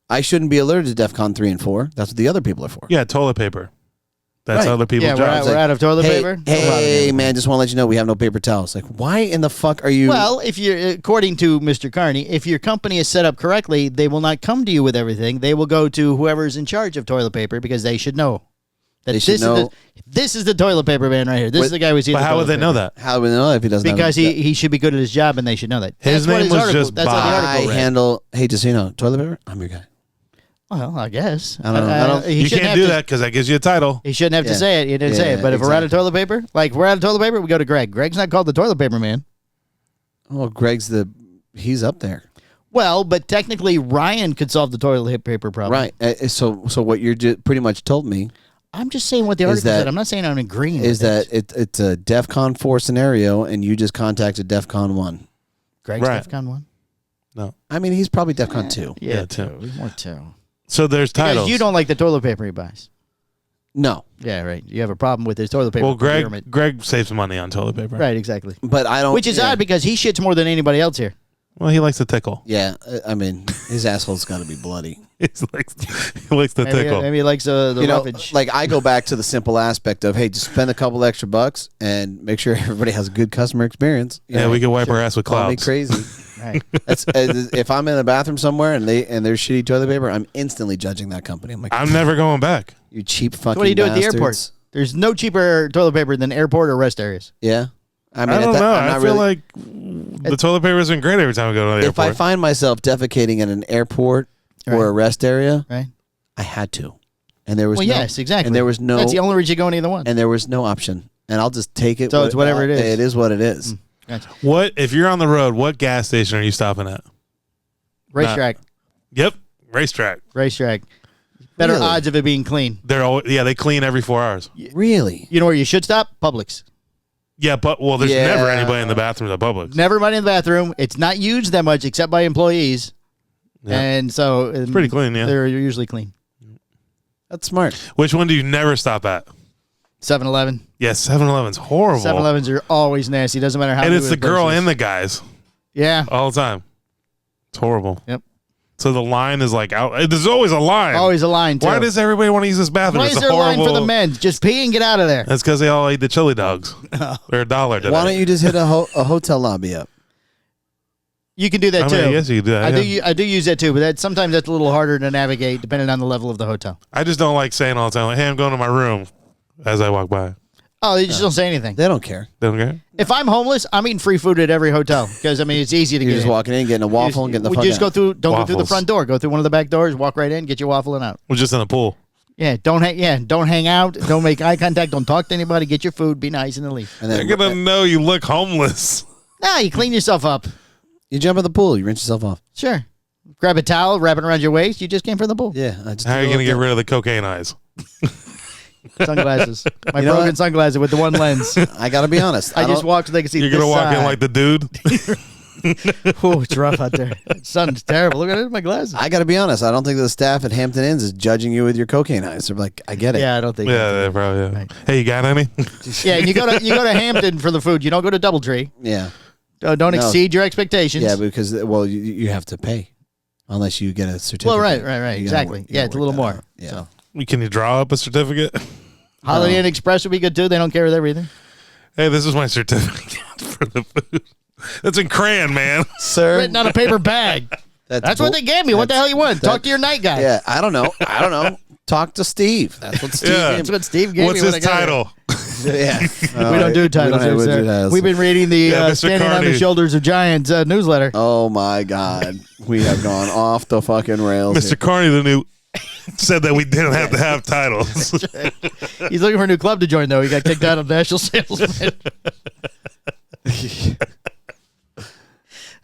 I shouldn't be alerted to DEFCON 3 and 4. That's what the other people are for. Yeah, toilet paper. That's Right. other people's Yeah, jobs. we're out of toilet Hey, paper. hey, man, just want to let you know we have no paper towels. Like, why in the fuck are you? Well, if you're according to Mr. Carney, if your company is set up correctly, they will not come to you with everything. They will go to whoever's in charge of toilet paper because they should know that They should know. this is the toilet paper man right here. This is the guy who's eating. But how would they know that? How do we know if he doesn't? Because have he should be good at his job and they should know that. His That's what name was article, just that's how the Bob. article I read. handle. Hey, just so you know, toilet paper. I'm your guy. Well, I guess. I don't- he You shouldn't can't have do to- that because that gives you a title. He shouldn't have to Yeah. say it. He didn't say Yeah, it. But if we're out of exactly. toilet paper, like we're out of toilet paper, we go to Greg. Greg's not called the toilet paper man. Oh, Greg's he's up there, Well, but technically Ryan could solve the toilet paper problem. right? So what you're pretty much told me I'm just saying what the Is article that- said. I'm not saying I'm agreeing is with that it's a DEFCON 4 scenario, and you just contacted DEFCON 1. Greg's Right. DEFCON 1? I mean, he's probably DEFCON 2. Yeah, two. More two. So there's Because titles. you don't like the toilet paper he buys. No, Yeah, right. You have a problem with his toilet paper well, procurement. Greg saves money on toilet paper. Right, exactly. but I don't. Which is yeah. odd because he shits more than anybody else here. Well, he likes to tickle. Yeah, I mean, his asshole's got to be bloody. He likes to tickle. Maybe he likes the You know, roughage. like I go back to the simple aspect of, hey, just spend a couple extra bucks and make sure everybody has a good customer experience. You Yeah, know, we can wipe our ass with call me clouds. crazy. Right. That's if I'm in a bathroom somewhere and there's shitty toilet paper, I'm instantly judging that company. I'm like, I'm never going back. you cheap fucking. What do you do at the bastards. airport? There's no cheaper toilet paper than airport or rest areas. Yeah, I mean, I don't at that, know. I'm I not feel really, like the toilet paper has been great every time we go to the if I airport. find myself defecating at an airport or a rest area, Right. I had to, and there was Well, no, yes, exactly. and there was no, That's the only reason you go in either one. and there was no option, and I'll just take it. So it's whatever it is. It is what it is. Gotcha. What if you're on the road? What gas station are you stopping at? Racetrack. Yep, racetrack. Racetrack. Better Really? odds of it being clean. They clean every 4 hours. Really? You know where you should stop? Publix. Yeah, but there's Yeah. never anybody in the bathrooms at Publix. Never mind in the bathroom. It's not used that much except by employees. Yeah. And so It's pretty clean, yeah. They're usually clean. That's smart. Which one do you never stop at? 7-Eleven. Yeah, 7-Eleven's horrible. 7-Elevens are always nasty. Doesn't matter how And new it's the place girl is. and the guys Yeah. all the time. It's horrible. Yep. So the line is like out. There's always a line. Always a line, too. Why does everybody want to use this bathroom? Why It's is a there a line horrible. for the men? Just pee and get out of there. That's because they all ate the chili dogs. They're $1 today. Why don't you just hit a hotel lobby up? You can do that, I too. mean, I guess you can do that. I do use that, too, but sometimes that's a little harder to navigate depending on the level of the hotel. I just don't like saying all the time, like, hey, I'm going to my room as I walk by. Oh, you just don't say anything. They don't care. They don't care? If I'm homeless, I'm eating free food at every hotel because, I mean, it's easy to You're get just in. walking in, getting a waffle, and getting the We fuck just out. go through. Don't go through the Waffles. front door. Go through one of the back doors. Walk right in. Get your waffle and out. We're just in the pool. Yeah, don't hang out. Don't make eye contact. Don't talk to anybody. Get your food. Be nice and then leave. And They're then going to know you look homeless. Nah, you clean yourself up. you jump in the pool, you rinse yourself off. Sure. Grab a towel, wrap it around your waist. You just came from the pool. Yeah. I just How are you do going to get that. rid of the cocaine eyes? Sunglasses. My You know broken what? sunglasses with the one lens. I gotta be honest. I just don't- walked so they could see You're this going to walk in side. like the dude? Oh, it's rough out there. Sun's terrible. Look at it in my glasses. I gotta be honest. I don't think the staff at Hampton Inns is judging you with your cocaine eyes. They're like, I get it. Yeah, I don't think. Yeah, probably. Yeah. Right. Hey, you got any? Yeah, and you go to Hampton for the food. You don't go to DoubleTree. Yeah. Don't No. exceed your expectations. Yeah, because you have to pay unless you get a certificate. Well, right, You gotta exactly. work- you Yeah, gotta it's a work little that more. out. Yeah. So. Can you draw up a certificate? Holiday Inn Express would be good too. They don't care with everything. Hey, this is my certificate for the food. That's in crayon, man. Sir, Written on a paper bag. That's what they gave me. What the hell you want? Talk to your night guy. Yeah, I don't know. Talk to Steve. That's what Steve. Yeah. gave That's me. what Steve gave What's me. when his I got here. title? Yeah. We don't do titles. We don't here, do sir. titles. We've been reading the Yeah, Mr. Standing on the Carney. Shoulders of Giants newsletter. Oh my God, we have gone off the fucking rails. Mr. Carney, the new, said that we didn't have to have titles. He's looking for a new club to join, though. He got kicked out of National Salesman.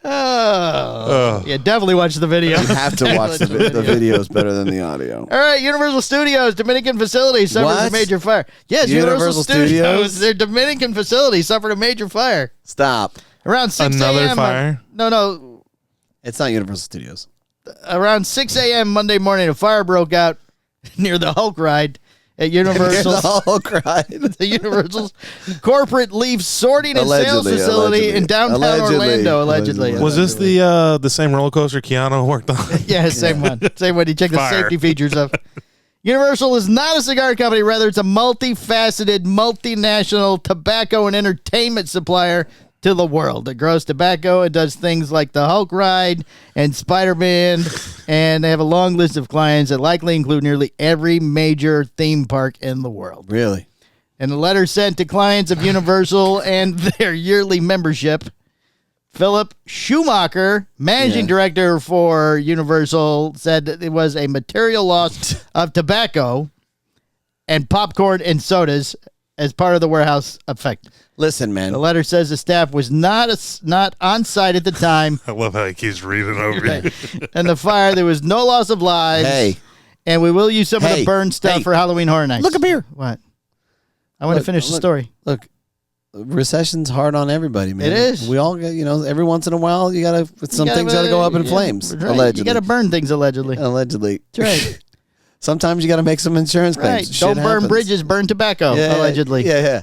Yeah, definitely watch the video. You have to watch the video is better than the audio. All right, Universal Studios, Dominican facility suffers What? a major fire. Yes, Universal Studios? Their Dominican facility suffered a major fire. Stop. Around 6 a.m. Another fire? No. It's not Universal Studios. Around 6 a.m. Monday morning, a fire broke out near the Hulk ride at Universal. The Hulk ride. The Universal's corporate leaf sorting and sales Allegedly, facility in downtown Orlando, allegedly. Was this the same roller coaster Keanu worked on? Yeah, same one. Same one. You check the Fire. safety features of. Universal is not a cigar company. Rather, it's a multifaceted, multinational tobacco and entertainment supplier to the world. It grows tobacco. It does things like the Hulk ride and Spider-Man. And they have a long list of clients that likely include nearly every major theme park in the world. Really? In a letter sent to clients of Universal and their yearly membership, Philip Schumacher, managing director for Universal, said that it was a material loss of tobacco and popcorn and sodas as part of the warehouse effect. Listen, man. The letter says the staff was not on site at the time. I love how he keeps reading over you. And the fire, there was no loss of lives. Hey. And we will use some of the Hey. burned stuff Hey. for Halloween Horror Nights. Look up here. What? I want to finish the story. Look, recession's hard on everybody, man. It is. We all get, every once in a while, some things got to go up in flames. Right. Allegedly. You got to burn things allegedly. Allegedly. That's right. Sometimes you got to make some insurance Right. claims. Don't Shit burn happens. bridges, burn tobacco, allegedly. Yeah.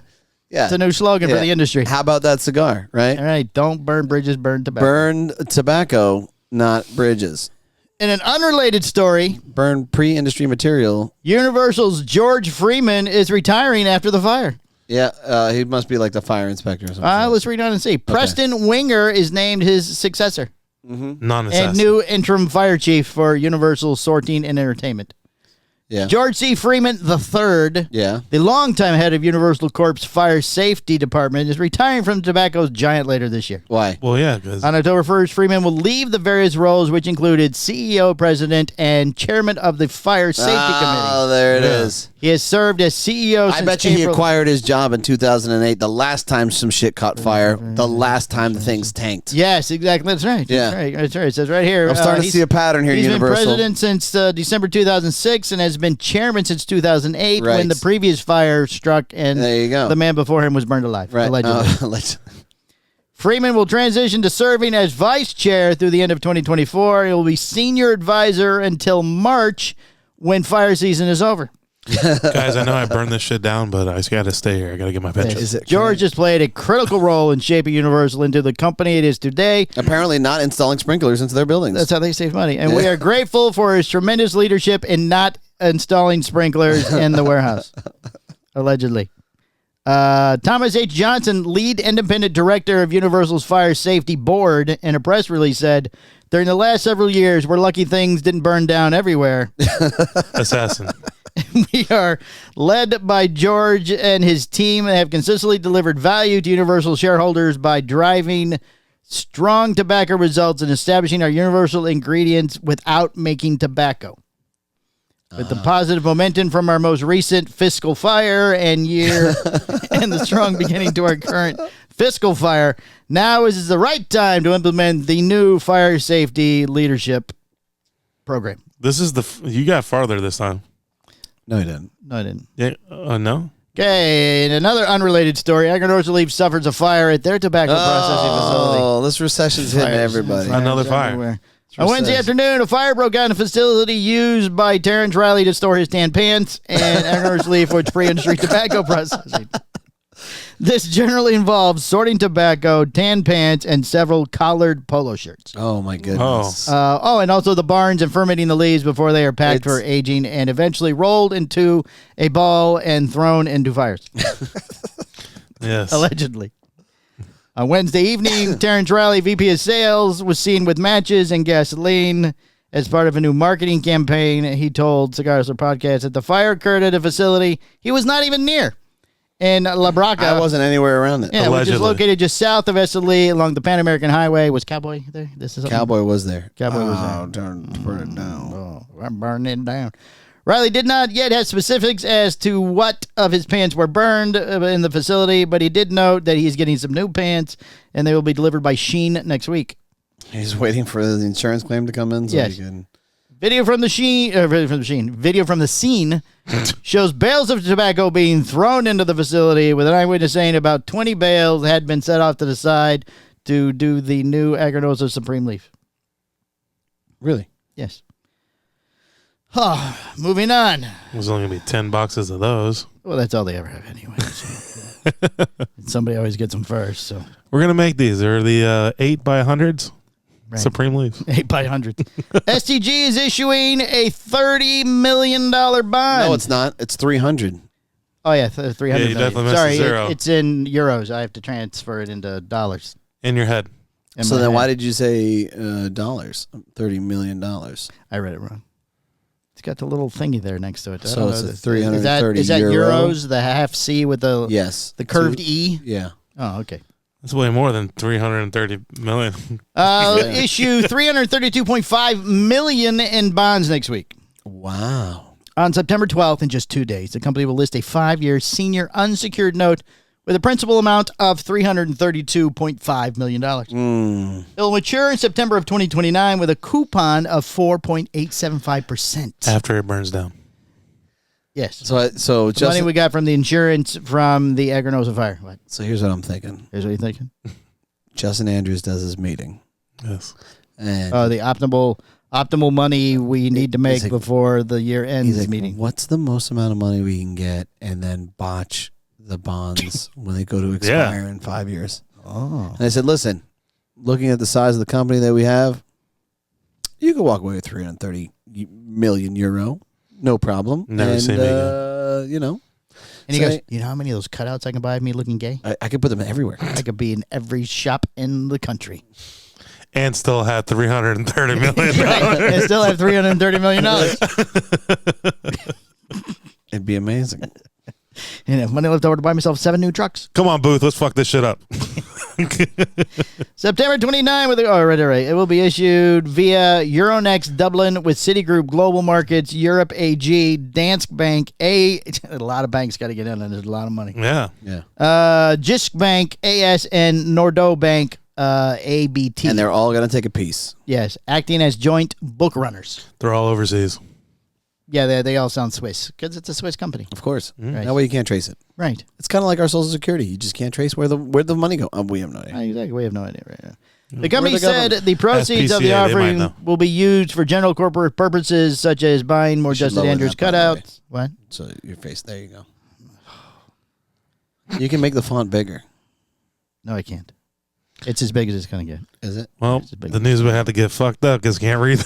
It's a new slogan for the industry. How about that cigar, right? All right. Don't burn bridges, burn tobacco. Burn tobacco, not bridges. In an unrelated story, Burn pre-industry material. Universal's George Freeman is retiring after the fire. Yeah, he must be like the fire inspector or something. Let's read on and see. Preston Winger is named his successor Non-assassin. and new interim fire chief for Universal Sorting and Entertainment. Yeah. George C. Freeman III, Yeah. the longtime head of Universal Corp's Fire Safety Department, is retiring from the tobacco giant later this year. Why? Well, yeah, because On October 1st, Freeman will leave the various roles, which included CEO, president, and chairman of the Fire Safety Committee. Oh, there it is. He has served as CEO since I bet you he April. acquired his job in 2008, the last time some shit caught fire, the last time the things tanked. Yes, exactly. That's right. Yeah. That's right. That's right. It says right here. I'm starting to he's- see a pattern here, He's Universal. been president since December 2006 and has been chairman since 2008 when Right. the previous fire struck and There you go. the man before him was burned alive, Right. allegedly. Freeman will transition to serving as vice chair through the end of 2024. He will be senior advisor until March when fire season is over. guys, I know I burned this shit down, but I just got to stay here. I got to get my pension. Is it George has played a critical role in shaping Universal into the company it is today. apparently not installing sprinklers into their buildings? That's how they save money. And we are grateful for his tremendous leadership in not installing sprinklers in the warehouse, allegedly. Thomas H. Johnson, lead independent director of Universal's Fire Safety Board, in a press release said, during the last several years, we're lucky things didn't burn down everywhere. Assassin. We are led by George and his team and have consistently delivered value to Universal shareholders by driving strong tobacco results and establishing our universal ingredients without making tobacco. With the positive momentum from our most recent fiscal fire and year and the strong beginning to our current fiscal fire, now is the right time to implement the new fire safety leadership program. This is you got farther this time. No, he didn't. No, I didn't. Yeah. No. Okay, in another unrelated story, Agricultural Leaf suffers a fire at their tobacco processing facility. Oh, this recession's hitting everybody. Another fire. Everywhere. On Wednesday afternoon, a fire broke out in a facility used by Terrence Riley to store his tan pants and Agricultural Leaf for its pre-industry tobacco processing. This generally involves sorting tobacco, tan pants, and several collared polo shirts. Oh, my goodness. And also the barns and fermenting the leaves before they are packed for aging and eventually rolled into a ball and thrown into fires. Yes. Allegedly. On Wednesday evening, Terrence Riley, VP of Sales, was seen with matches and gasoline as part of a new marketing campaign. He told Cigar Podcast that the fire occurred at a facility he was not even near in La Braca. I wasn't anywhere around it. Yeah, which is located just south of Esteli along the Pan American Highway. Was Cowboy there? This is something? Cowboy was there. Cowboy was there. Turn it down. Oh, I'm burning it down. Riley did not yet have specifics as to what of his pants were burned in the facility, but he did note that he's getting some new pants, and they will be delivered by Sheen next week. He's waiting for the insurance claim to come in so Yes. he can... Video from the scene shows bales of tobacco being thrown into the facility, with an eyewitness saying about 20 bales had been set off to the side to do the new Agrinosa Supreme Leaf. Really? Yes. Moving on. There's only going to be 10 boxes of those. Well, that's all they ever have anyway. So. Somebody always gets them first. So We're going to make these. They're the 8x100s. Right. Supreme Leaf. 8x100. STG is issuing a $30 million bond. No, it's not. It's 300. Oh, yeah, 300 Yeah, you million. definitely missed Sorry, a zero. it's in euros. I have to transfer it into dollars. In your head. So then why did you say dollars? $30 million. I read it wrong. It's got the little thingy there next to it. I So don't it's know. a 330 Is that euro? euros, the half C with the the curved E? Yeah. Oh, okay. That's way more than 330 million. Issue 332.5 million in bonds next week. Wow. On September 12th, in just 2 days, the company will list a 5-year senior unsecured note with a principal amount of $332.5 million. It will mature in September of 2029 with a coupon of 4.875%. After it burns down. Yes. So the just money we got from the insurance from the Agrinosa fire. What? So here's what I'm thinking. Here's what you're thinking. Justin Andrews does his meeting. Yes. And The optimal money we need to make like- before the year ends he's like, meeting. what's the most amount of money we can get and then botch the bonds when they go to expire in 5 years? Oh. And I said, listen, looking at the size of the company that we have, you could walk away with 330 million euro. No problem. Never seen me again. You know. And he So goes, you know how many of those cutouts I can buy of me looking gay? I could put them everywhere. I could be in every shop in the country. And still had 330 million. Right. And still have $330 million. It'd be amazing. And have money left over to buy myself 7 new trucks. Come on, Booth. Let's fuck this shit up. September 29 with right. It will be issued via Euronext Dublin with Citigroup Global Markets, Europe AG, Danske Bank, a lot of banks got to get in and there's a lot of money. Yeah. Yeah. Jysk Bank, AS, and Nordea Bank, ABT. And they're all going to take a piece. Yes, acting as joint book runners. They're all overseas. Yeah, they all sound Swiss because it's a Swiss company. Of course. Right. That way you can't trace it. Right. It's kind of like our Social Security. You just can't trace where the money go. We have no idea. Exactly. We have no idea right now. The company the said government. the proceeds of the SPCA, they offering might know. will be used for general corporate purposes such as buying more should Justin lower Andrews that, by the way. cutouts. What? So your face, there you go. You can make the font bigger. No, I can't. It's as big as it's going to get. Is it? Well, a big the news would have to get fucked up because can't read.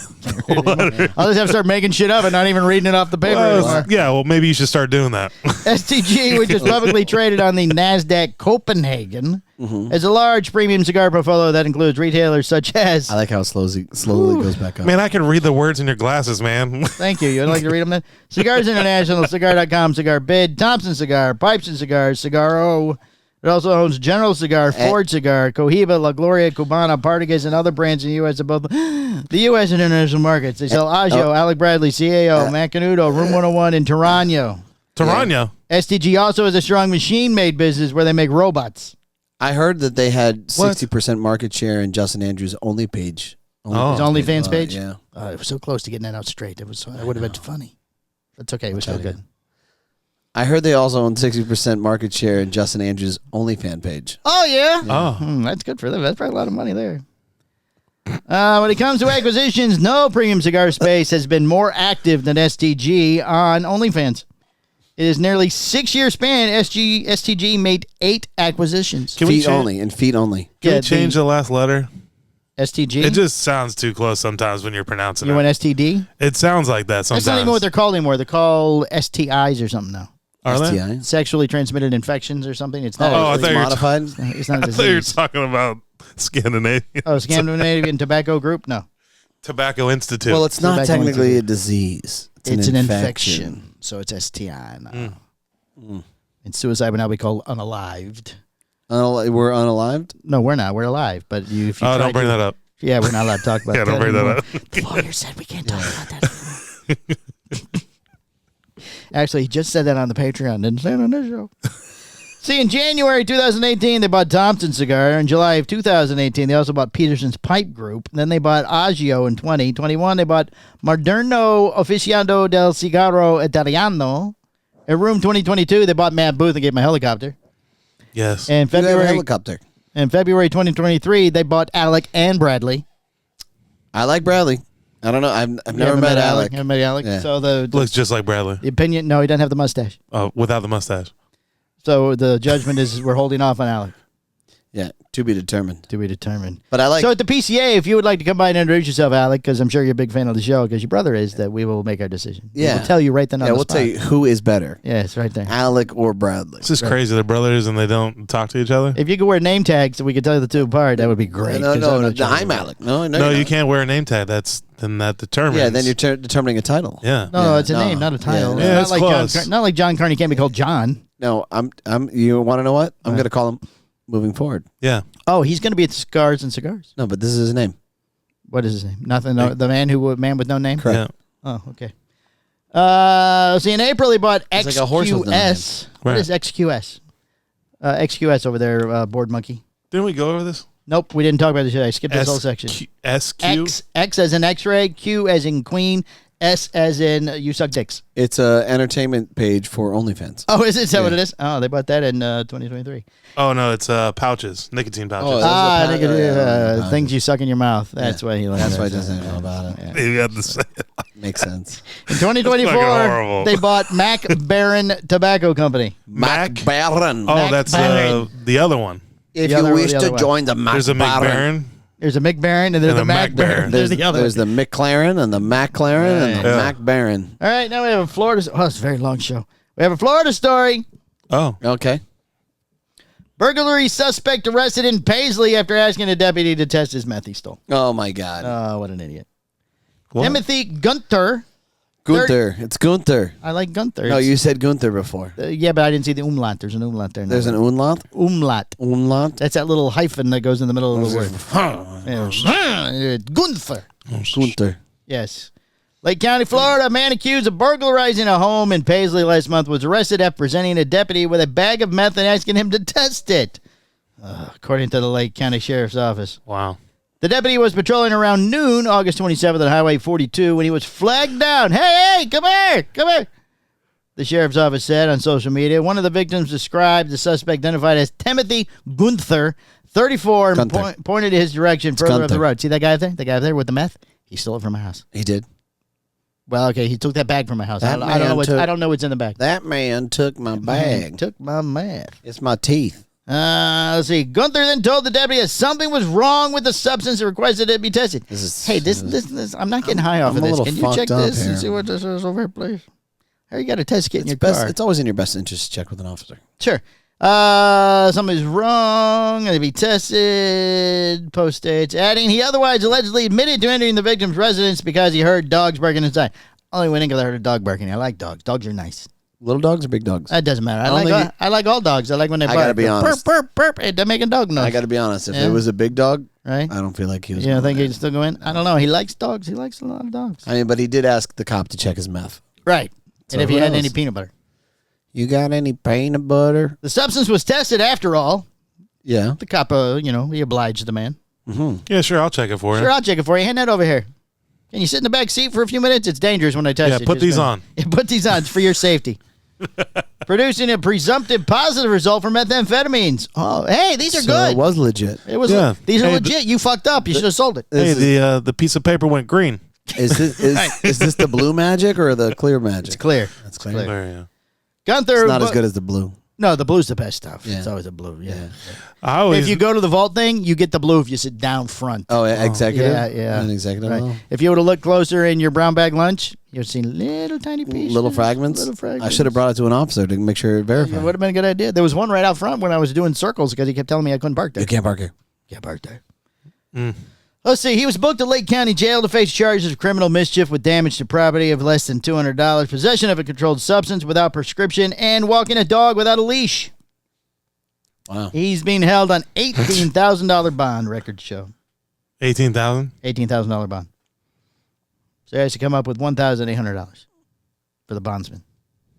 I'll just have to start making shit up and not even reading it off the paper anymore. Yeah, well, maybe you should start doing that. STG, which is publicly traded on the NASDAQ Copenhagen, is a large premium cigar portfolio that includes retailers such as... I like how it slowly goes back up. Man, I can read the words in your glasses, man. Thank you. You'd like to read them then? Cigars International, Cigar.com, Cigar Bid, Thompson Cigar, Pipes and Cigars, Cigar O. It also owns General Cigar, Ford Cigar, Cohiba, La Gloria, Cubana, Partagas, and other brands in the U.S. above the U.S. and international markets. They sell Agio, Alec Bradley, CAO, Macanudo, Room 101, and Tarano. Tarano. STG also has a strong machine-made business where they make robots. I heard that they had 60% market share in Justin Andrews' only page. His OnlyFans page? Yeah. It was so close to getting that out straight. It would have been funny. That's okay. It was still good. I heard they also own 60% market share in Justin Andrews' OnlyFans page. Oh, yeah? Oh. That's good for them. That's probably a lot of money there. When it comes to acquisitions, no premium cigar space has been more active than STG on OnlyFans. It is nearly 6-year span. STG made 8 acquisitions. Feet only. Can we change the last letter? STG? It just sounds too close sometimes when you're pronouncing You it. want STD? It sounds like that sometimes. That's not even what they're called anymore. They're called STIs or something now. Are they? STI? Sexually transmitted infections or something. It's not. I thought you were modified. It's not a I thought you were disease. talking about Scandinavian. Oh, Scandinavian Tobacco Group? No. Tobacco Institute. Well, it's not Tobacco technically Institute. a disease. It's an infection. So it's STI now. And suicide would now be called unalived. We're unalived? No, we're not. We're alive. But if you try don't bring that up. Yeah, we're not allowed to talk about Yeah, that don't bring that anymore. up. The lawyer said we can't talk about that. Actually, he just said that on the Patreon. Didn't say it on this show. See, in January 2018, they bought Thompson Cigar. In July of 2018, they also bought Peterson's Pipe Group. Then they bought Agio in 2021. They bought Moderno Oficiando del Cigarro Italiano. In Room 2022, they bought Matt Booth and gave him a helicopter. Yes. In You have a February, helicopter. in February 2023, they bought Alec and Bradley. I like Bradley. I don't know. I've never met Alec. Never met Alec. Yeah. So the Looks just like Bradley. opinion, no, he doesn't have the mustache. Without the mustache. So the judgment is we're holding off on Alec. Yeah, to be determined. To be determined. But I like. So at the PCA, if you would like to come by and introduce yourself, Alec, because I'm sure you're a big fan of the show, because your brother is, that we will make our decision. Yeah. We'll tell you right then on yeah, the we'll spot. tell you who is better, Yeah, it's right there. Alec or Bradley. It's just crazy. They're brothers and they don't talk to each other. If you could wear name tags so we could tell the two apart, that would be great. No, 'cause no, I'm no, not sure. I'm Alec. No, No, you're you not. can't wear a name tag. Then that determines. Yeah, then you're determining a title. Yeah. No, Yeah, it's a no. name, not a title. Yeah, yeah, not it's like close. not like John Carney can't be called John. No, I'm. You want to know what? I'm going to call him moving forward. Yeah. Oh, he's going to be at Scars and Cigars. No, but this is his name. What is his name? Nothing. No, the man with no name. Yeah. Oh, okay. See, in April, he bought It's like a horse with no name. XQS. What Right. is XQS? XQS over there, Board Monkey. Didn't we go over this? Nope, we didn't talk about this yet. I skipped this whole section. SQ? X as in X-ray, Q as in Queen, S as in you suck dicks. It's a entertainment page for OnlyFans. Oh, is that what it is? Oh, they bought that in 2023. Oh, no, it's pouches. Nicotine pouches. Oh, I think it is, yeah. things you suck in your mouth. That's why he likes That's that. why he doesn't know about it. You got to say it. Makes sense. In 2024, That's fucking horrible. they bought Mac Baron Tobacco Company. Mac Baron. Oh, Mac that's Baron. the other one. If The you other- wish the to other one. join the Mac There's a Baron. McBaron. There's a McBaron and there's And the a Mac Mac Baron. Baron. There's the other There's one. the McLaren and the McLaren and the Yeah. Mac Baron. All right, now we have a Florida. Oh, it's a very long show. We have a Florida story. Oh. Okay. Burglary suspect arrested in Paisley after asking a deputy to test his meth he stole. Oh my God. Oh, what an idiot. What? Timothy Gunther. Gunther. It's Gunther. I like Gunther. No, It's- you said Gunther before. yeah, but I didn't see the umlaut. There's an umlaut there. There's an umlaut. umlaut. Umlaut. That's that little hyphen that goes in the middle of the word. Yeah. Gunther. Gunther. Yes. Lake County, Florida, a man accused of burglarizing a home in Paisley last month was arrested after presenting a deputy with a bag of meth and asking him to test it, according to the Lake County Sheriff's Office. Wow. The deputy was patrolling around noon, August 27th on Highway 42, when he was flagged down. Hey, come here. The Sheriff's Office said on social media. One of the victims described the suspect identified as Timothy Gunther, 34, and Gunther. pointed his direction further up the Gunther. road. See that guy up there? The guy up there with the meth? He stole it from my house. He did. Well, okay, he took that bag from my house. I That don't know man what's, took- I don't know what's in the bag. That man took my bag. Took my meth. It's my teeth. Let's see. Gunther then told the deputy that something was wrong with the substance and requested it be tested. This I'm not getting high off I'm of a this. little Can you check fucked up this and here. see what this is over here, please? How you got a test kit in It's, your best, car? it's always in your best interest to check with an officer. Sure. Something's wrong. Going to be tested. Post dates. Adding, he otherwise allegedly admitted to entering the victim's residence because he heard dogs barking inside. Only went in because I heard a dog barking. I like dogs. Dogs are nice. Little dogs or big dogs? That doesn't matter. don't think I like all dogs. I like when they I bark. gotta be honest. Burp, burp, burp. They're making dog noise. I got to be honest. If Yeah. it was a big dog, Right? I don't feel like he was. You don't going think there. he'd still go in? I don't know. He likes dogs. He likes a lot of dogs. I mean, but he did ask the cop to check his meth. Right. So And if he who had knows? any peanut butter. You got any peanut butter? The substance was tested after all. Yeah. The cop, he obliged the man. Yeah, sure. I'll check it for you. Sure, I'll check it for you. Hand that over here. Can you sit in the back seat for a few minutes? It's dangerous when I test Yeah, it. put Just these go- on. Yeah, put these on. It's for your safety. Producing a presumptive positive result for methamphetamines. Oh, hey, these are So good. it was legit. It was. Yeah. These are Hey, legit. You fucked up. You should have sold it. Hey, This the piece of paper went green. Is this the blue magic or the clear magic? It's clear. That's clear. There, yeah. Gunther. It's not as good as the blue. No, the blue's the best stuff. Yeah. It's always a blue. Yeah. I always, If you go to the vault thing, you get the blue if you sit down front. Oh, yeah, executive. Yeah. An executive. Right. level? If you would have looked closer in your brown bag lunch, you'd seen little tiny pieces. Little fragments. Little fragments. I should have brought it to an officer to make sure it It verified. would have been a good idea. There was one right out front when I was doing circles because he kept telling me I couldn't park there. You can't park here. Can't park there. Let's see. He was booked at Lake County Jail to face charges of criminal mischief with damage to property of less than $200, possession of a controlled substance without prescription, and walking a dog without a leash. Wow. He's being held on $18,000 bond, records show. 18,000. $18,000 bond. So he has to come up with $1,800 for the bondsman.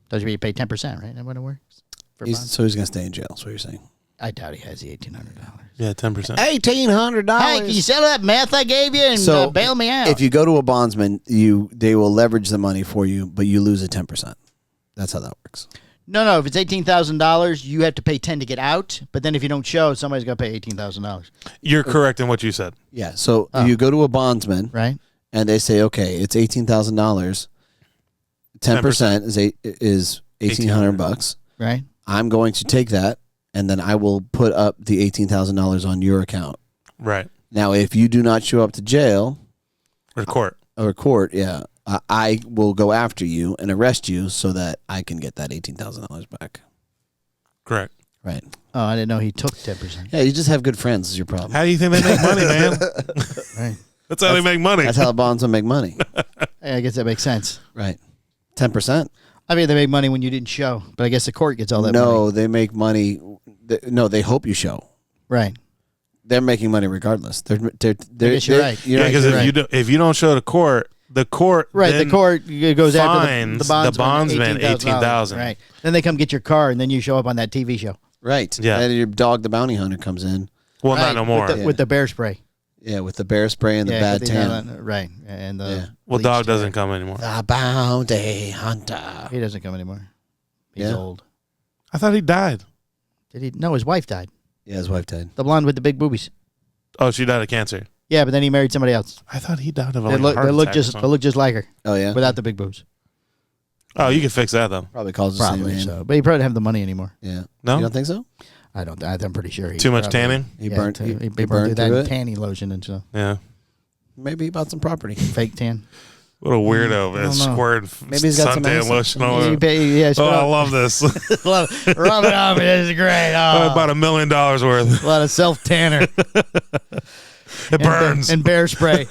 Does you pay 10%, right? Is that what it works? for bond. So he's going to stay in jail. That's what you're saying. I doubt he has the $1,800. Yeah, 10%. $1,800. Hey, can you sell that meth I gave you and bail me out? If you go to a bondsman, they will leverage the money for you, but you lose a 10%. That's how that works. No. If it's $18,000, you have to pay 10 to get out. But then if you don't show, somebody's got to pay $18,000. You're correct in what you said. Yeah. So you go to a bondsman, Right? and they say, okay, it's $18,000. 10% is $1,800. Right? I'm going to take that, and then I will put up the $18,000 on your account. Right. Now, if you do not show up to jail Or court. or court, I will go after you and arrest you so that I can get that $18,000 back. Correct. Right. Oh, I didn't know he took 10%. Yeah, you just have good friends is your problem. How do you think they make money, man? Right. That's how they make money. That's how bondsmen make money. I guess that makes sense. Right. 10%. I mean, they make money when you didn't show, but I guess the court gets all that money. No, they make money. They hope you show. Right. They're making money regardless. They're I guess you're right. Yeah, because if you don't show the court Right, the court goes after fines the the bondsman $18,000. Right. Then they come get your car, and then you show up on that TV show. right. Yeah. And your dog, the bounty hunter, comes in. Well, Right, not no more. With the bear spray. Yeah, with the bear spray and the bad tan. Right. And the Well, bleached dog hair. doesn't come anymore. The bounty hunter. He doesn't come anymore. He's Yeah. old. I thought he died. Did he? No, his wife died. Yeah, his wife died. The blonde with the big boobies. Oh, she died of cancer. Yeah, but then he married somebody else. I thought he died of a They look just like her Oh, yeah? without the big boobs. Oh, you can fix that though. Probably calls the same Probably name. so, but he probably don't have the money anymore. Yeah. No? You don't think so? I don't. I'm pretty sure. Too much tanning? He burnt He he burned burned through through that it? tanny lotion and stuff. Yeah. Maybe he bought some property. Fake tan. What a weirdo. don't know. Squared Maybe he's got some suntan acid. lotion all over. Yes. Oh, I love this. Rub it off. It is great. Oh, About $1 million worth. a lot of self tanner. It burns. And bear spray.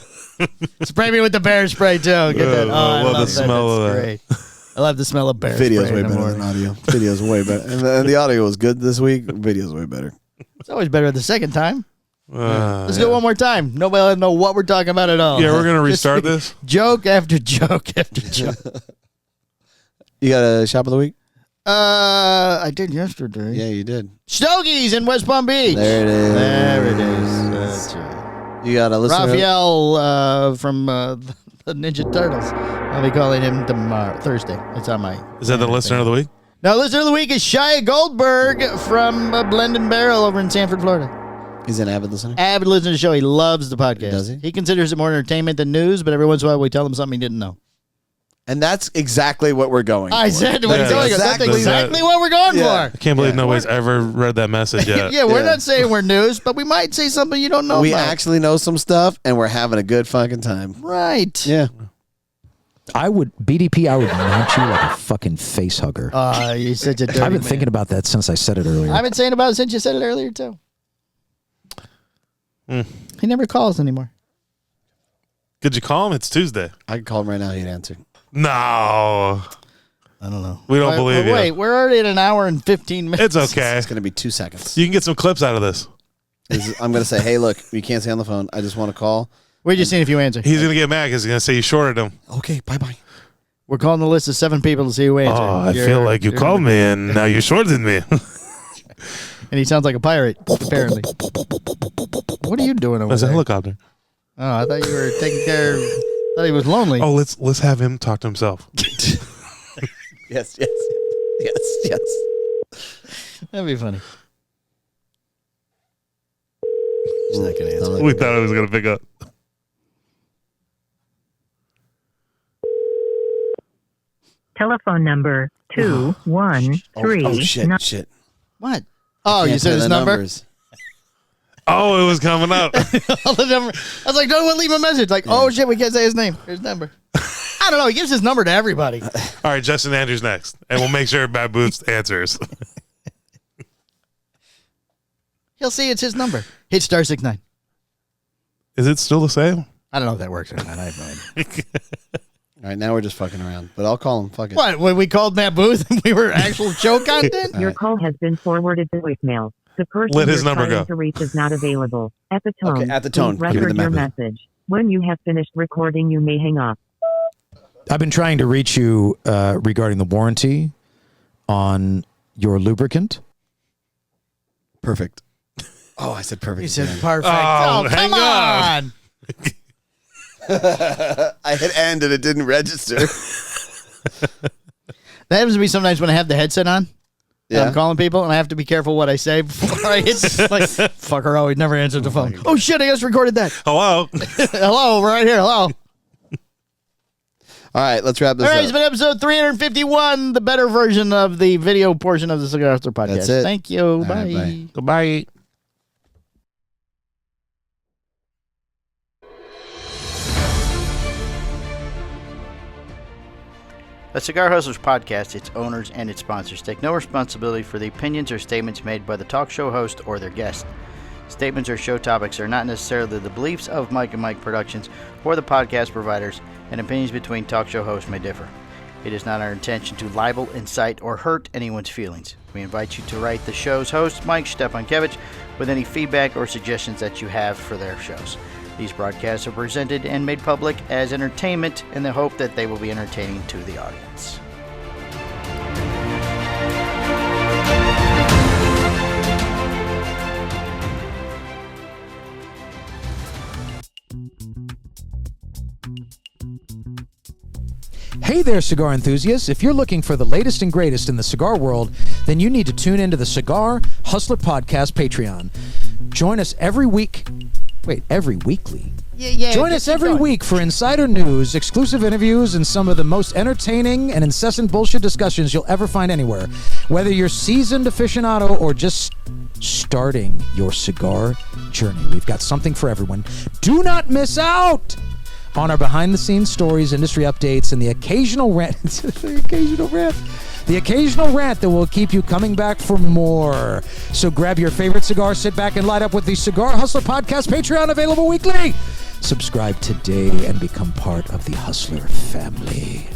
Spray me with the bear spray too. Get that. Oh, I love the that. smell of That's that. great. I love the smell of bear Video's spray way in the better than morning. audio. Video's way better. And the audio was good this week. Video's way better. It's always better the second time. Let's do it one more time. Nobody will know what we're talking about at all. Yeah, we're going to Just restart this. Joke after joke after joke. You got a shop of the week? I did yesterday. Yeah, you did. Stogies in West Palm Beach. There it is. There it is. That's right. You got a listener? Raphael from the Ninja Turtles. I'll be calling him tomorrow, Thursday. It's on my. Is that the listener of the week? No, listener of the week is Shia Goldberg from Blend and Barrel over in Sanford, Florida. He's an avid listener. Avid listener to the show. He loves the podcast. Does he? He considers it more entertainment than news, but every once in a while we tell him something he didn't know. And that's exactly what we're going I for. said what he's Yeah, doing. That's exactly. exactly what we're going Yeah. for. I can't believe nobody's ever read that message yet. Yeah, we're Yeah. not saying we're news, but we might say something you don't know We about. actually know some stuff, and we're having a good fucking time. Right. Yeah. I would mount you like a fucking face hugger. You're such a dirty I've been man. thinking about that since I said it earlier. I've been saying about it since you said it earlier, too. He never calls anymore. Could you call him? It's Tuesday. I could call him right now. He'd answer. No. I don't know. We don't believe you. Wait, we're already at an hour and 15 minutes. It's okay. It's going to be 2 seconds. You can get some clips out of this. I'm going to say, hey, look, you can't stay on the phone. I just want to call. We're just seeing if you answer. He's going to get mad because he's going to say you shorted him. Okay, bye-bye. We're calling the list of 7 people to see who answer. Oh, I feel like you called me and now you shorted me. And he sounds like a pirate, apparently. What are you doing over That's a there? helicopter. Oh, I thought you were taking care of... I thought he was lonely. Oh, let's have him talk to himself. Yes. That'd be funny. He's not going to answer. We thought he was going to pick up. Telephone number 213. Oh, shit. What? Oh, you Can't said say his the number? numbers. Oh, it was coming up. All the number. I was like, don't leave a message. Like, oh, shit, we can't say his name. Here's his number. I don't know. He gives his number to everybody. All right, Justin Andrews next. And we'll make sure Bad Boots answers. He'll see it's his number. Hit *69. Is it still the same? I don't know if that works or not. I have no idea. All right, now we're just fucking around. But I'll call him. Fuck it. What? When we called Matt Booth and we were actual show content? Your call has been forwarded to voicemail. The person Let his you're number trying go. to reach is not available. At the tone, Okay, at the tone. please Give me the record your message. message. When you have finished recording, you may hang up. I've been trying to reach you regarding the warranty on Your lubricant? Perfect. Oh, I said perfect. He said again. perfect. Oh, Oh, hang come on. I hit end and it didn't register. That happens to me sometimes when I have the headset on. And Yeah. I'm calling people, and I have to be careful what I say before I hit. Like, fucker always never answered the phone. Oh, shit, I just recorded that. Hello. Hello, right here. Hello. All right, let's wrap this All right, up. it's been episode 351, the better version of the video portion of the Cigar Hustler podcast. That's it. Thank you. All Bye. right, bye. Goodbye. The Cigar Hustlers podcast, its owners, and its sponsors take no responsibility for the opinions or statements made by the talk show host or their guest. Statements or show topics are not necessarily the beliefs of Mike and Mike Productions or the podcast providers, and opinions between talk show hosts may differ. It is not our intention to libel, incite, or hurt anyone's feelings. We invite you to write the show's host, Mike Stepankevich, with any feedback or suggestions that you have for their shows. These broadcasts are presented and made public as entertainment in the hope that they will be entertaining to the audience. Hey there, cigar enthusiasts. If you're looking for the latest and greatest in the cigar world, then you need to tune into the Cigar Hustler Podcast Patreon. Join us every week. Wait, every weekly? Yeah. Join us every week for insider news, exclusive interviews, and some of the most entertaining and incessant bullshit discussions you'll ever find anywhere. Whether you're seasoned aficionado or just starting your cigar journey, we've got something for everyone. Do not miss out on our behind-the-scenes stories, industry updates, and the occasional rant. The occasional rant that will keep you coming back for more. So grab your favorite cigar, sit back, and light up with the Cigar Hustler Podcast Patreon, available weekly. Subscribe today and become part of the Hustler family.